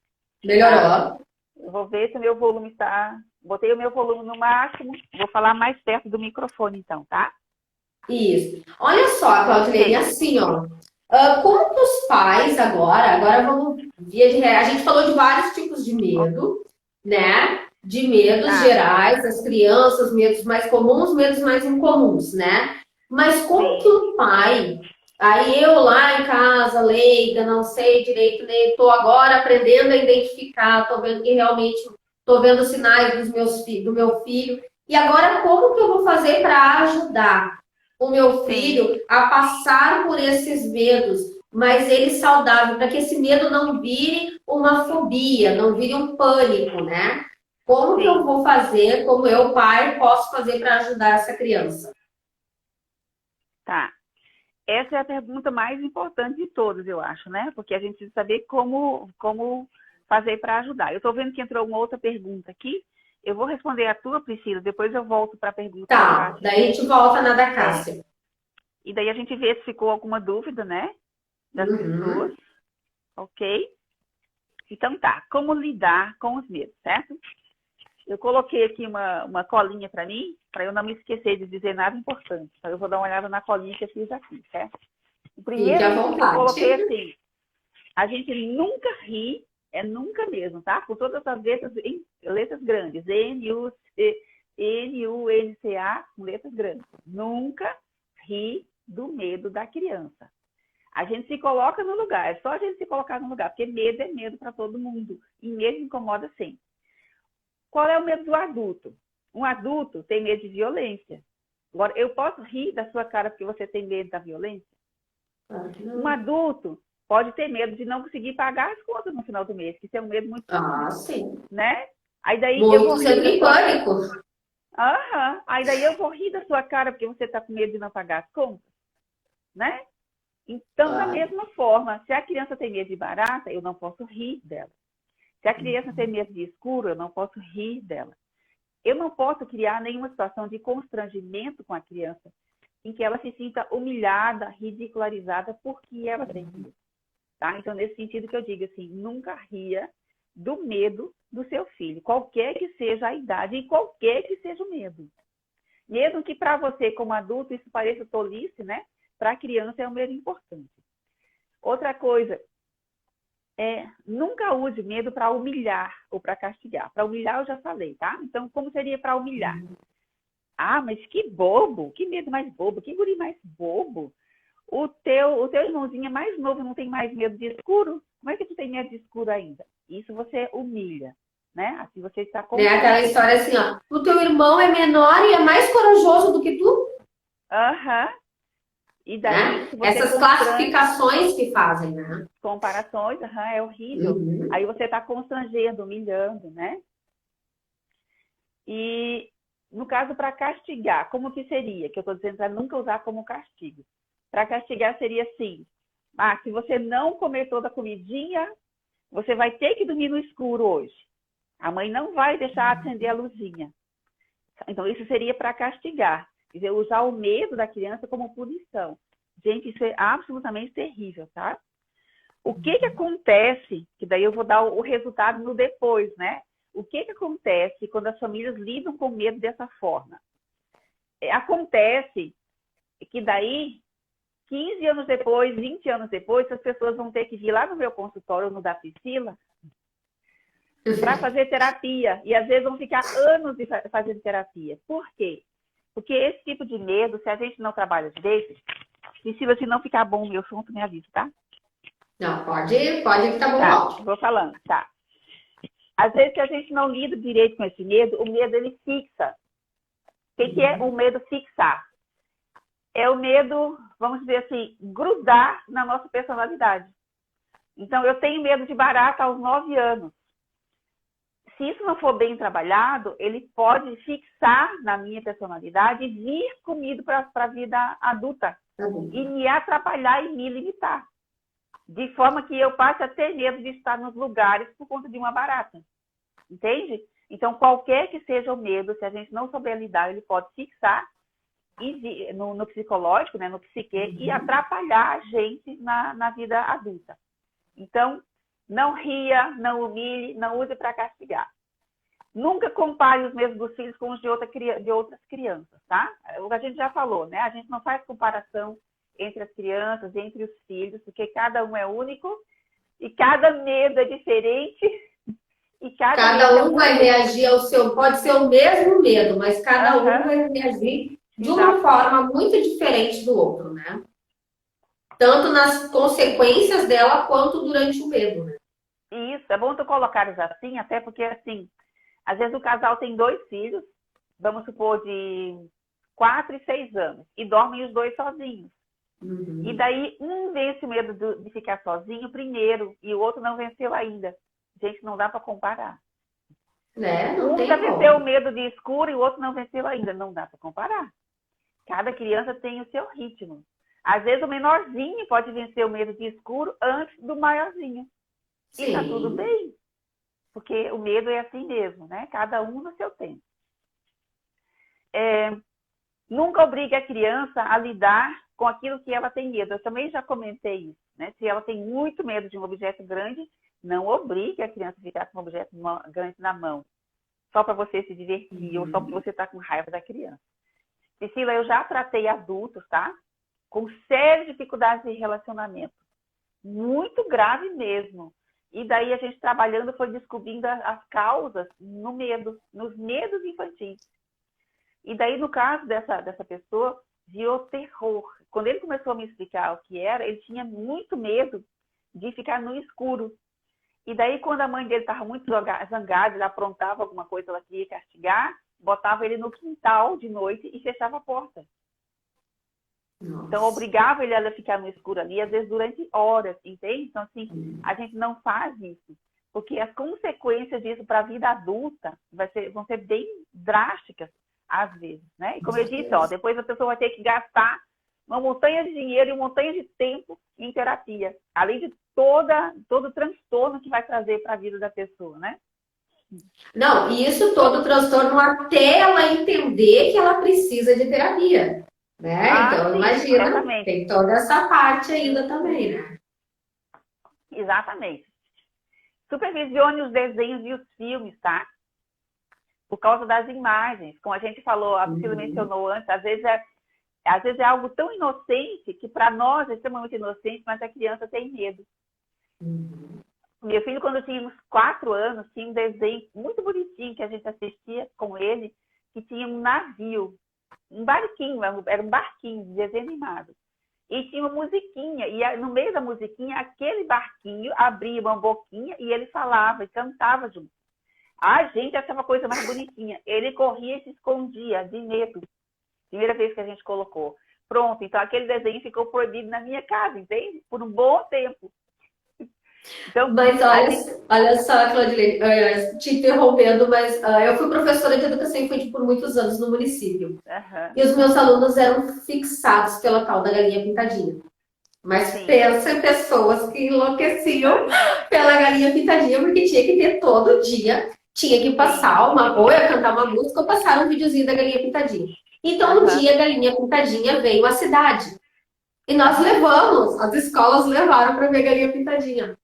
Melhorou. Eu vou ver se o meu volume está... Botei o meu volume no máximo. Vou falar mais perto do microfone então, tá? Isso. Olha só, Claudilene, assim, ó. Como que os pais agora vamos via de regra, a gente falou de vários tipos de medo, né? De medos gerais, as crianças, medos mais comuns, medos mais incomuns, né? Mas como que o pai, aí eu lá em casa, leiga, não sei direito, né? Tô agora aprendendo a identificar, tô vendo que realmente tô vendo sinais do meu filho. E agora como que eu vou fazer para ajudar o meu filho a passar por esses medos, mas ele saudável, para que esse medo não vire uma fobia, não vire um pânico, né? Como que eu vou fazer, como eu, pai, posso fazer para ajudar essa criança? Tá. Essa é a pergunta mais importante de todas, eu acho, né? Porque a gente precisa saber como fazer para ajudar. Eu estou vendo que entrou uma outra pergunta aqui. Eu vou responder a tua, Priscila, depois eu volto para a pergunta da Tá, Cássia. daí a gente volta na da Cássia. E daí a gente vê se ficou alguma dúvida, né? Das pessoas. Ok? Então tá, como lidar com os medos, certo? Eu coloquei aqui uma colinha para mim, para eu não me esquecer de dizer nada importante. Então eu vou dar uma olhada na colinha que eu fiz aqui, certo? O primeiro que eu coloquei assim, a gente nunca ri, é nunca mesmo, tá? Com todas as letras grandes, N-U-N-C-A, com letras grandes. Nunca ri do medo da criança. A gente se coloca no lugar, é só a gente se colocar no lugar, porque medo é medo para todo mundo, e medo incomoda sempre. Qual é o medo do adulto? Um adulto tem medo de violência. Agora, eu posso rir da sua cara porque você tem medo da violência? Um adulto pode ter medo de não conseguir pagar as contas no final do mês, que isso é um medo muito comum, sim. né? Aí daí muito eu vou rir sempre em pânico. Aí daí eu vou rir da sua cara porque você está com medo de não pagar as contas, né? Então, da mesma forma, se a criança tem medo de barata, eu não posso rir dela. Se a criança tem medo de escuro, eu não posso rir dela. Eu não posso criar nenhuma situação de constrangimento com a criança em que ela se sinta humilhada, ridicularizada porque ela tem medo. Tá? Então, nesse sentido que eu digo assim, nunca ria do medo do seu filho, qualquer que seja a idade e qualquer que seja o medo. Mesmo que para você, como adulto, isso pareça tolice, né? Para a criança é um medo importante. Outra coisa, nunca use medo para humilhar ou para castigar. Para humilhar eu já falei, tá? Então, como seria para humilhar? Ah, mas que bobo, que medo mais bobo, que guri mais bobo. O teu irmãozinho é mais novo, não tem mais medo de escuro? Como é que tu tem medo de escuro ainda? Isso você humilha, né? Assim você está É aquela história assim, ó. O teu irmão é menor e é mais corajoso do que tu? Aham. E daí, Né? se você Essas classificações que fazem, né? comparações, é horrível. Aí você está constrangendo, humilhando, né? E no caso, para castigar, como que seria? Que eu estou dizendo para nunca usar como castigo. Para castigar seria assim: se você não comer toda a comidinha, você vai ter que dormir no escuro hoje. A mãe não vai deixar acender a luzinha. Então, isso seria para castigar. Quer dizer, usar o medo da criança como punição. Gente, isso é absolutamente terrível, tá? O que acontece, que daí eu vou dar o resultado no depois, né? O que acontece quando as famílias lidam com medo dessa forma? Acontece que daí, 15 anos depois, 20 anos depois, as pessoas vão ter que vir lá no meu consultório, no da Priscila, para fazer terapia. E às vezes vão ficar anos fazendo terapia. Por quê? Porque esse tipo de medo, se a gente não trabalha direito, Priscila, se não ficar bom o meu som, tu me avisa, tá? Não, pode que tá bom o Tá, áudio. vou falando, tá. Às vezes que a gente não lida direito com esse medo, o medo ele fixa. O que é o medo fixar? É o medo, vamos dizer assim, grudar na nossa personalidade. Então, eu tenho medo de barata aos 9 anos. Se isso não for bem trabalhado, ele pode fixar na minha personalidade e vir comigo para a vida adulta. E me atrapalhar e me limitar. De forma que eu passe a ter medo de estar nos lugares por conta de uma barata. Entende? Então, qualquer que seja o medo, se a gente não souber lidar, ele pode fixar no psicológico, né, no psique, e atrapalhar a gente na vida adulta. Então, não ria, não humilhe, não use para castigar. Nunca compare os medos dos filhos com os de outras crianças, tá? O que a gente já falou, né? A gente não faz comparação entre as crianças, entre os filhos, porque cada um é único e cada medo é diferente. E cada um vai reagir ao seu... Pode ser o mesmo medo, mas cada um vai reagir de uma forma muito diferente do outro, né? Tanto nas consequências dela, quanto durante o medo, né? Isso, é bom tu colocares assim, até porque, assim, às vezes o casal tem 2 filhos, vamos supor, de 4 e 6 anos, e dormem os 2 sozinhos. E daí, um vence o medo de ficar sozinho primeiro, e o outro não venceu ainda. Gente, não dá para comparar. Um já venceu o medo de escuro e o outro não venceu ainda. Não dá para comparar. Cada criança tem o seu ritmo. Às vezes o menorzinho pode vencer o medo de escuro antes do maiorzinho. Sim. E tá tudo bem. Porque o medo é assim mesmo, né? Cada um no seu tempo. Nunca obrigue a criança a lidar com aquilo que ela tem medo. Eu também já comentei isso, né? Se ela tem muito medo de um objeto grande, não obrigue a criança a ficar com um objeto grande na mão. Só para você se divertir ou só porque você está com raiva da criança. Priscila, eu já tratei adultos, tá? Com sérias dificuldades de relacionamento. Muito grave mesmo. E daí a gente trabalhando foi descobrindo as causas no medo, nos medos infantis. E daí, no caso dessa pessoa, viu terror. Quando ele começou a me explicar o que era, ele tinha muito medo de ficar no escuro. E daí, quando a mãe dele estava muito zangada, ele aprontava alguma coisa, ela queria castigar, botava ele no quintal de noite e fechava a porta. Nossa. Então, obrigava ele a ficar no escuro ali, às vezes durante horas, entende? Então, assim, a gente não faz isso. Porque as consequências disso para a vida adulta vão ser bem drásticas, às vezes, né? E como eu disse, depois a pessoa vai ter que gastar uma montanha de dinheiro e uma montanha de tempo em terapia. Além de todo o transtorno que vai trazer para a vida da pessoa, né? Não, e isso todo transtorno até ela entender que ela precisa de terapia, né? Ah, Então, sim, imagina, exatamente. tem toda essa parte ainda também, né? Exatamente. Supervisione os desenhos e os filmes, tá? Por causa das imagens. Como a gente falou, a Priscila Uhum, mencionou antes, às vezes é algo tão inocente que para nós é extremamente inocente, mas a criança tem medo. uhum, Meu filho, quando tinha uns 4 anos, tinha um desenho muito bonitinho que a gente assistia com ele, que tinha um navio, um barquinho, era um barquinho de desenho animado. E tinha uma musiquinha, e no meio da musiquinha, aquele barquinho abria uma boquinha e ele falava e cantava junto. A gente achava a coisa mais bonitinha. Ele corria e se escondia de medo. Primeira vez que a gente colocou. Pronto, então aquele desenho ficou proibido na minha casa, entende? Por um bom tempo. Então, mas a olha, gente. olha só, Claudilene, te interrompendo, mas eu fui professora de educação infantil por muitos anos no município. Uhum, E os meus alunos eram fixados pela tal da galinha pintadinha. Mas sim. pensa em pessoas que enlouqueciam Uhum, pela galinha pintadinha, porque tinha que ter todo dia, tinha que sim. passar uma, ou ia cantar uma música ou passar um videozinho da galinha pintadinha. Então, um Uhum, dia a galinha pintadinha veio à cidade. E nós uhum. levamos, as escolas levaram para ver a galinha pintadinha.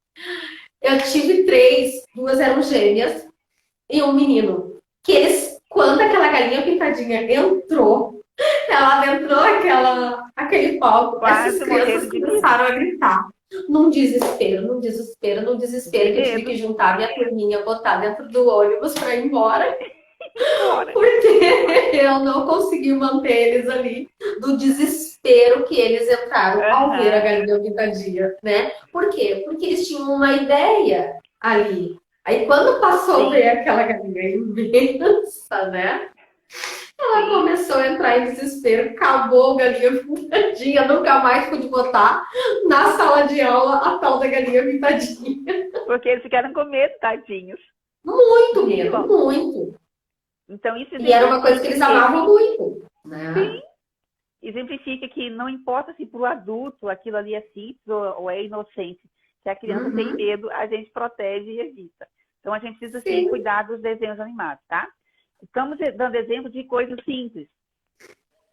Eu tive três, duas eram gêmeas e um menino. Que eles, quando aquela galinha pintadinha entrou, ela adentrou aquele palco, essas Quase crianças morrendo de medo. começaram a gritar. Num desespero, num desespero, num De desespero, que eu tive medo. que juntar minha turminha, botar dentro do ônibus para ir embora, Embora. porque eu não consegui manter eles ali, do desespero que eles entraram ao ver a Uhum, galinha pintadinha, né? Por quê? Porque eles tinham uma ideia ali. Aí quando passou a ver sim, aquela galinha imensa, né? Ela sim. começou a entrar em desespero, acabou a galinha pintadinha, nunca mais pude botar na sala de aula a tal da galinha pintadinha. Porque eles ficaram com medo, tadinhos. Muito Não tinha medo, como. muito. Então, isso E era uma coisa que exemplifica eles que, amavam muito, sim, né? exemplifica que não importa se para o adulto aquilo ali é simples ou é inocente, se a criança tem Uhum, medo, a gente protege e evita. Então, a gente precisa, sim, sim. cuidar dos desenhos animados, tá? Estamos dando exemplo de coisas simples,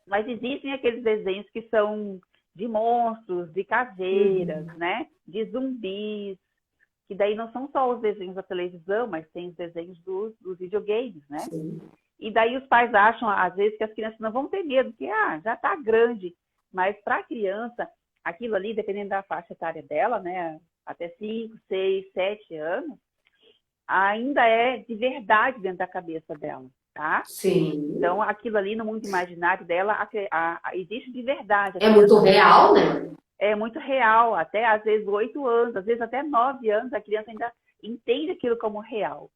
mas existem aqueles desenhos que são de monstros, de caveiras, Uhum, né? De zumbis, que daí não são só os desenhos da televisão, mas tem os desenhos dos videogames, né? sim. E daí os pais acham, às vezes, que as crianças não vão ter medo, porque já está grande. Mas para a criança, aquilo ali, dependendo da faixa etária dela, né? Até 5, 6, 7 anos, ainda é de verdade dentro da cabeça dela, tá? Sim. Então, aquilo ali no mundo imaginário dela existe de verdade. A É muito criança real, né? é muito real, até às vezes 8 anos, às vezes até 9 anos, a criança ainda entende aquilo como real.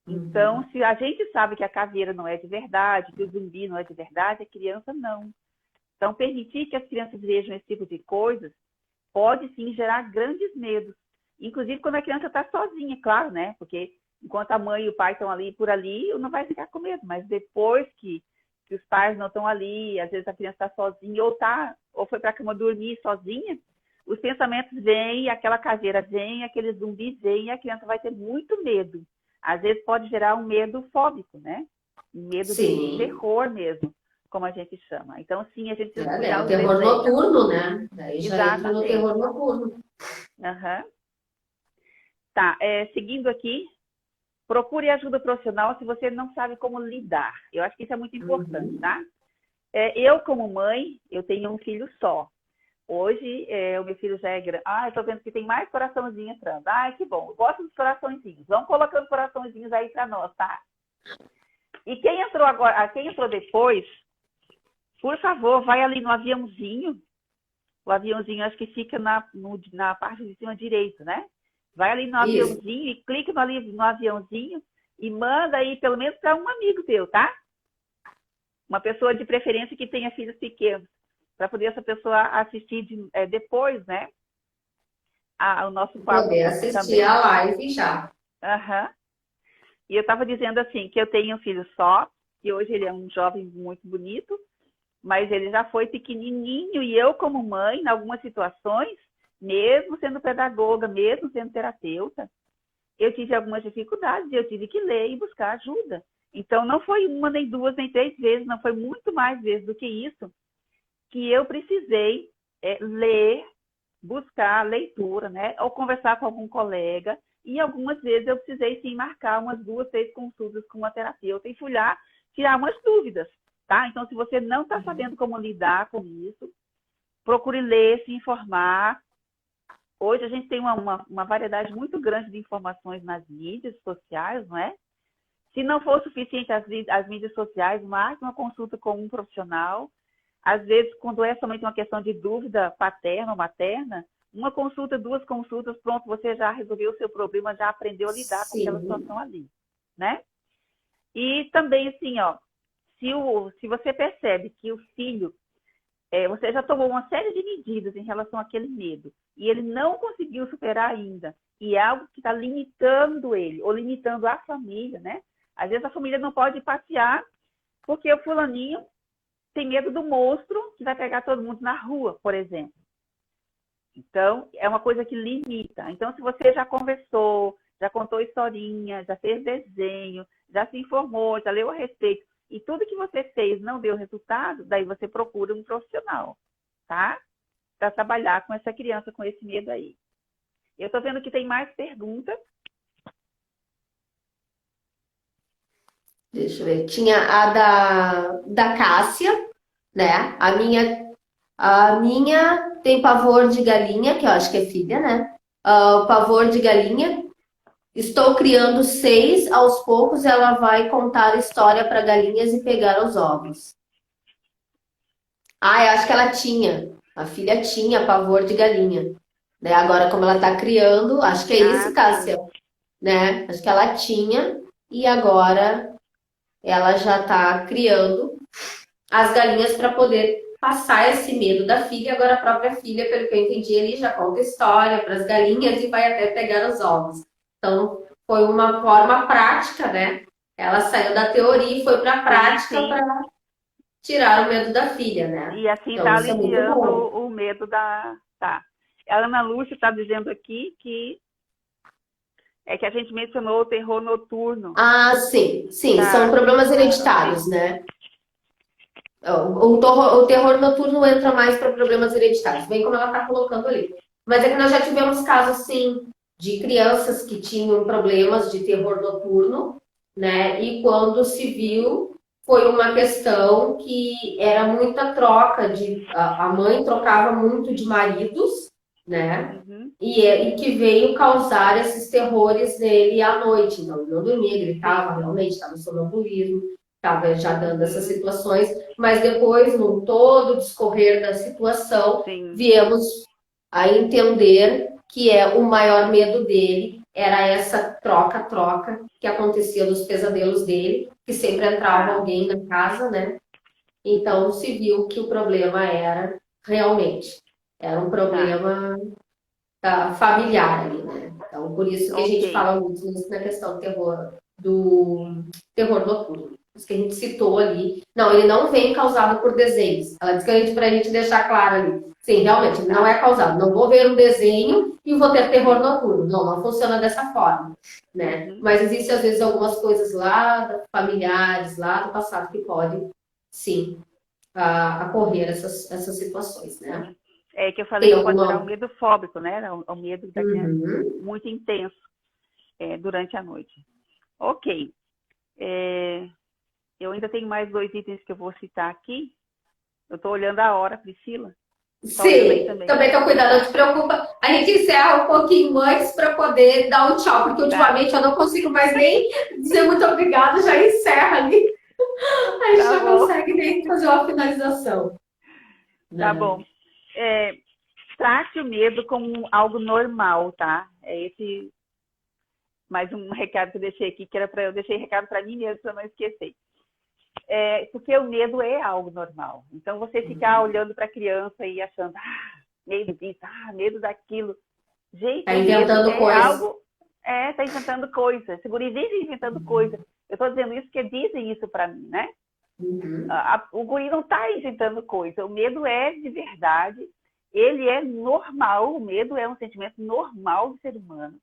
Então, Uhum. se a gente sabe que a caveira não é de verdade, que o zumbi não é de verdade, a criança não. Então, permitir que as crianças vejam esse tipo de coisas pode sim gerar grandes medos. Inclusive quando a criança está sozinha, claro, né? Porque enquanto a mãe e o pai estão ali por ali, não vai ficar com medo. Mas depois que os pais não estão ali, às vezes a criança está sozinha ou foi para a cama dormir sozinha, os pensamentos vêm, aquela caveira vem, aquele zumbi vem, e a criança vai ter muito medo. Às vezes pode gerar um medo fóbico, né? Um medo de Sim. terror mesmo, como a gente chama. Então, sim, a gente precisa É cuidar o dos terror desenhos. noturno, né? Daí já entra no Exatamente. terror noturno. Uhum. Tá, seguindo aqui, procure ajuda profissional se você não sabe como lidar. Eu acho que isso é muito importante, Uhum. tá? Eu, como mãe, eu tenho um filho só. Hoje, o meu filho já é grande. Ah, eu tô vendo que tem mais coraçãozinho entrando. Ai, que bom. Eu gosto dos coraçõezinhos. Vamos colocando coraçõezinhos aí para nós, tá? E quem entrou agora, quem entrou depois, por favor, vai ali no aviãozinho. O aviãozinho acho que fica na parte de cima direita, né? Vai ali no Isso. aviãozinho e clica no aviãozinho e manda aí pelo menos para um amigo teu, tá? Uma pessoa de preferência que tenha filhos pequenos, para poder essa pessoa assistir depois, né? O nosso papo Poder aqui assistir também. a live já. Aham. E eu estava dizendo assim, que eu tenho um filho só, e hoje ele é um jovem muito bonito, mas ele já foi pequenininho e eu, como mãe, em algumas situações, mesmo sendo pedagoga, mesmo sendo terapeuta, eu tive algumas dificuldades e eu tive que ler e buscar ajuda. Então, não foi uma, nem duas, nem três vezes, não foi muito mais vezes do que isso, que eu precisei ler, buscar leitura, né? Ou conversar com algum colega. E algumas vezes eu precisei, sim, marcar umas 2, 3 consultas com uma terapeuta e fui lá tirar umas dúvidas, tá? Então, se você não está sabendo como lidar com isso, procure ler, se informar. Hoje a gente tem uma variedade muito grande de informações nas mídias sociais, não é? Se não for suficiente as mídias sociais, marque uma consulta com um profissional. Às vezes, quando é somente uma questão de dúvida paterna ou materna, uma consulta, 2 consultas, pronto, você já resolveu o seu problema, já aprendeu a lidar com aquela situação ali, né? E também, assim, ó, se você percebe que o filho, você já tomou uma série de medidas em relação àquele medo, e ele não conseguiu superar ainda, e é algo que está limitando ele, ou limitando a família, né? Às vezes a família não pode passear, porque o fulaninho tem medo do monstro que vai pegar todo mundo na rua, por exemplo. Então, é uma coisa que limita. Então, se você já conversou, já contou historinha, já fez desenho, já se informou, já leu a respeito, e tudo que você fez não deu resultado, daí você procura um profissional, tá? Para trabalhar com essa criança com esse medo aí. Eu estou vendo que tem mais perguntas. Deixa eu ver. Tinha a da Cássia, né? A minha tem pavor de galinha, que eu acho que é filha, né? O pavor de galinha. Estou criando 6, aos poucos ela vai contar história para galinhas e pegar os ovos. Ah, eu acho que ela tinha. A filha tinha pavor de galinha. Né? Agora, como ela está criando, acho que é isso, Cássia, Sim. né? Acho que ela tinha e agora ela já está criando as galinhas para poder passar esse medo da filha. Agora a própria filha, pelo que eu entendi, ele já conta história para as galinhas e vai até pegar os ovos. Então, foi uma forma prática, né? Ela saiu da teoria e foi para a prática Sim. para tirar o medo da filha, né? E assim Então, está isso é muito aliviando bom. o medo da... Tá. A Ana Lúcia está dizendo aqui que a gente mencionou o terror noturno. Ah, sim, sim, são Tá, problemas hereditários, sim. né? O terror noturno entra mais para problemas hereditários, bem como ela está colocando ali. Mas é que nós já tivemos casos, sim, de crianças que tinham problemas de terror noturno, né? E quando se viu, foi uma questão que era muita troca de. A mãe trocava muito de maridos, né? Uhum. E que veio causar esses terrores nele à noite. Não dormia, gritava, Sim. realmente, estava sonambulismo, estava já dando essas Uhum. situações, mas depois, no todo discorrer da situação, Sim. viemos a entender que o maior medo dele era essa troca-troca que acontecia nos pesadelos dele, que sempre entrava Tá. alguém na casa, né? Então se viu que o problema era um Tá. problema familiar ali, né? Então, por isso que a Ok. gente fala muito nisso na questão do terror noturno. Isso que a gente citou ali. Não, ele não vem causado por desenhos. Ela disse que pra gente deixar claro ali. Sim, realmente, ele não Tá. é causado. Não vou ver um desenho e vou ter terror Sim. noturno. Não funciona dessa forma, né? Uhum. Mas existem, às vezes, algumas coisas lá, familiares, lá do passado, que podem, sim, ocorrer essas situações, né? Sim. É que eu falei Tem que pode virar um alguma... medo fóbico, né? O medo da criança Uhum. muito intenso durante a noite. Ok. É, eu ainda tenho mais 2 itens que eu vou citar aqui. Eu estou olhando a hora, Priscila. Está olhando aí Sim, também, também né? tô cuidando, não te preocupa. A gente encerra um pouquinho antes para poder dar um tchau, porque Tá. ultimamente eu não consigo mais nem dizer muito obrigada, já encerra ali. A gente Tá já bom. consegue nem fazer uma finalização. Tá Né? bom. Trate o medo como algo normal, tá? É esse mais um recado que eu deixei aqui, que era para eu deixei recado para mim mesmo, para eu não esquecer. Porque o medo é algo normal. Então, você ficar olhando para a criança e achando, medo disso, medo daquilo. Gente, Tá o medo inventando é coisa. algo... tá inventando coisa. Esse guri vive inventando coisa. Eu estou dizendo isso porque dizem isso para mim, né? Uhum. O guri não está inventando coisa. O medo é de verdade. Ele é normal. O medo é um sentimento normal do ser humano.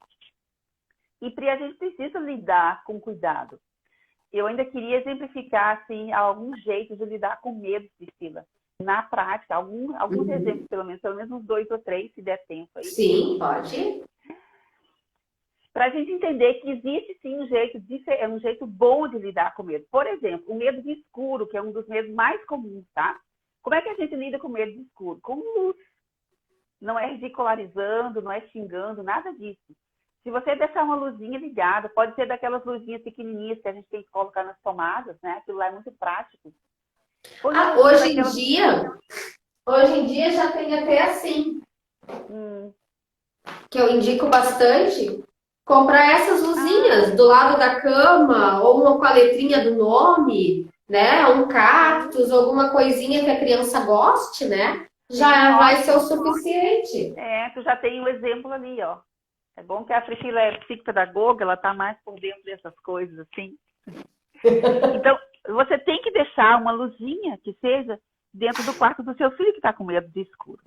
E a gente precisa lidar com cuidado. Eu ainda queria exemplificar assim, alguns jeitos de lidar com medo, Priscila. Na prática, alguns Uhum. exemplos, pelo menos uns 2 ou 3, se der tempo aí. Sim, pode. Para a gente entender que existe sim um jeito bom de lidar com medo. Por exemplo, o medo de escuro, que é um dos medos mais comuns, tá? Como é que a gente lida com medo de escuro? Com luz. Não é ridicularizando, não é xingando, nada disso. Se você deixar uma luzinha ligada, pode ser daquelas luzinhas pequenininhas que a gente tem que colocar nas tomadas, né? Aquilo lá é muito prático. Põe uma Ah, luzinha daquelas... hoje em dia já tem até assim, Hum, que eu indico bastante, comprar essas ah, luzinhas do lado da cama, ou uma com a letrinha do nome, né? Um sim, cactus, alguma coisinha que a criança goste, né? sim, Já vai ser o ótimo. suficiente. Tu já tem o exemplo ali, ó. É bom que a Priscila é psicopedagoga, ela está mais por dentro dessas coisas, assim. Então, você tem que deixar uma luzinha que seja dentro do quarto do seu filho que está com medo de escuro.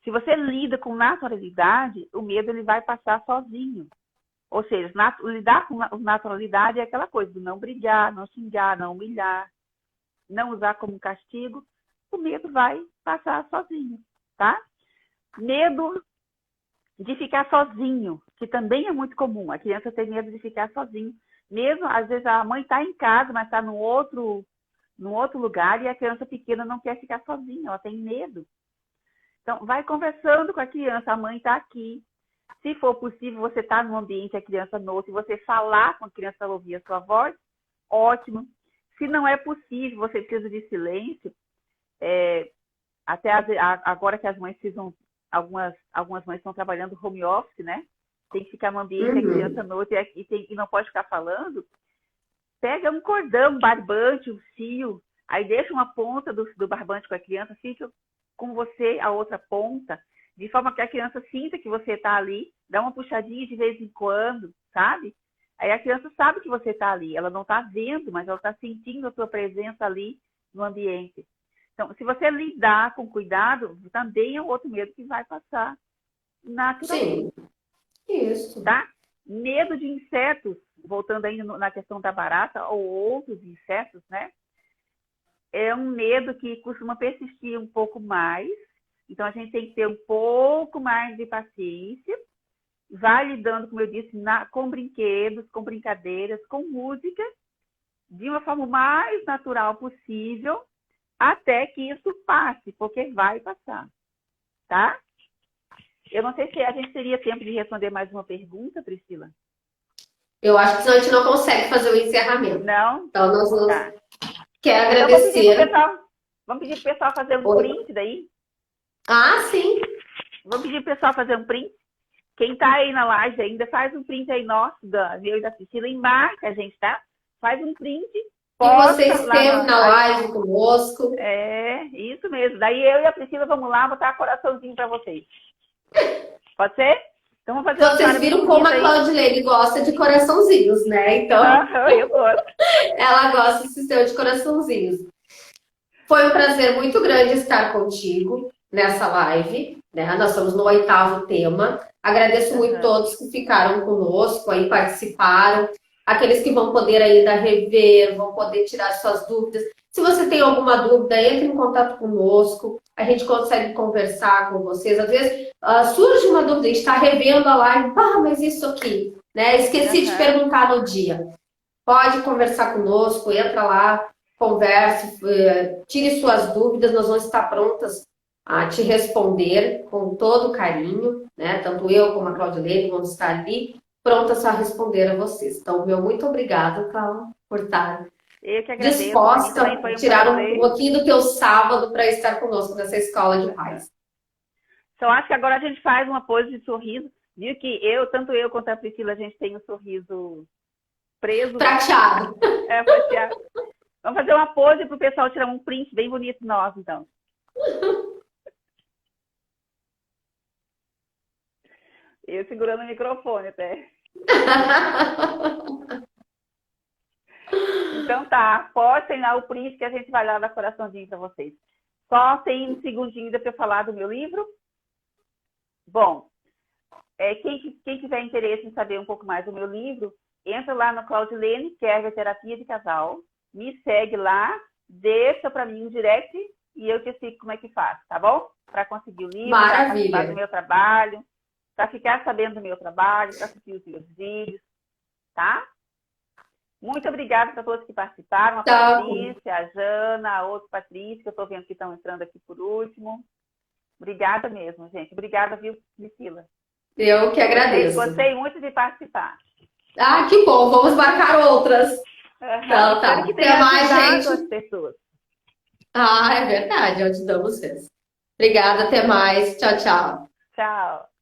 Se você lida com naturalidade, o medo ele vai passar sozinho. Ou seja, lidar com naturalidade é aquela coisa do não brigar, não xingar, não humilhar, não usar como castigo. O medo vai passar sozinho, tá? Medo de ficar sozinho, que também é muito comum. A criança tem medo de ficar sozinho. Mesmo, às vezes, a mãe está em casa, mas está num outro lugar e a criança pequena não quer ficar sozinha, ela tem medo. Então, vai conversando com a criança, a mãe está aqui. Se for possível, você está num ambiente, a criança no outro, e você falar com a criança, ela ouvir a sua voz, ótimo. Se não é possível, você precisa de silêncio, até agora que as mães precisam, algumas mães estão trabalhando home office, né? Tem que ficar no ambiente, a Uhum. criança no outro e não pode ficar falando. Pega um cordão, um barbante, um fio, aí deixa uma ponta do barbante com a criança, fica com você a outra ponta, de forma que a criança sinta que você está ali, dá uma puxadinha de vez em quando, sabe? Aí a criança sabe que você está ali, ela não está vendo, mas ela está sentindo a sua presença ali no ambiente. Então, se você lidar com cuidado, também é um outro medo que vai passar naturalmente, Sim, isso. tá? Medo de insetos, voltando ainda na questão da barata ou outros insetos, né? É um medo que costuma persistir um pouco mais. Então, a gente tem que ter um pouco mais de paciência. Vai lidando, como eu disse, com brinquedos, com brincadeiras, com música, de uma forma mais natural possível, até que isso passe, porque vai passar, tá? Eu não sei se a gente teria tempo de responder mais uma pergunta, Priscila. Eu acho que senão a gente não consegue fazer o encerramento. Não? Então, nós vamos. Tá. Quero Então, agradecer. vamos pedir pro pessoal fazer um Oi. print daí. Ah, sim. Vamos pedir pro pessoal fazer um print. Quem tá aí na live ainda, faz um print aí nosso, eu e da Priscila, e marca a gente, tá? Faz um print, Que você posta lá esteve na aí. live conosco. É, isso mesmo. Daí eu e a Priscila vamos lá botar coraçãozinho pra vocês. Pode ser? Então vamos fazer uma Vocês cara bem viram como bonita a aí. Claudilene gosta de coraçãozinhos, né? Então, Eu gosto. ela gosta desse sistema de coraçãozinhos. Foi um prazer muito grande estar contigo nessa live, né? Nós estamos no 8º tema. Agradeço muito todos que ficaram conosco aí, participaram. Aqueles que vão poder ainda rever, vão poder tirar suas dúvidas. Se você tem alguma dúvida, entre em contato conosco. A gente consegue conversar com vocês. Às vezes surge uma dúvida, a gente está revendo a live. Ah, mas isso aqui, né? Esqueci de perguntar no dia. Pode conversar conosco, entra lá, converse, tire suas dúvidas, nós vamos estar prontas a te responder com todo carinho, né? Tanto eu como a Claudilene vamos estar ali prontas a responder a vocês. Então, meu muito obrigada, Cláudia, por estar Eu que agradeço. Para mim disposta também a foi um tirar um prazer. pouquinho do teu sábado para estar conosco nessa escola de paz. Então, acho que agora a gente faz uma pose de sorriso. Viu que tanto eu quanto a Priscila, a gente tem o sorriso preso. Prateado. Prateado. Vamos fazer uma pose para o pessoal tirar um print bem bonito nós, então. Eu segurando o microfone até. Então tá, postem lá o print que a gente vai lá dar coraçãozinho para vocês. Só tem um segundinho ainda para eu falar do meu livro. Bom, quem tiver interesse em saber um pouco mais do meu livro, entra lá no Claudilene, que é a terapia de casal, me segue lá, deixa para mim um direct e eu te explico como é que faz, tá bom? Para conseguir o livro, para participar do meu trabalho, para ficar sabendo do meu trabalho, para assistir os meus vídeos, tá? Muito obrigada para todos que participaram, a Patrícia, a Jana, a outra Patrícia, que eu estou vendo que estão entrando aqui por último. Obrigada mesmo, gente. Obrigada, viu, Priscila? Eu que agradeço. Gostei muito de participar. Ah, que bom. Vamos marcar outras. Então, tá. Até mais, gente. As pessoas. Ah, é verdade. Ajudamos mesmo. Obrigada. Até mais. Tchau, tchau. Tchau.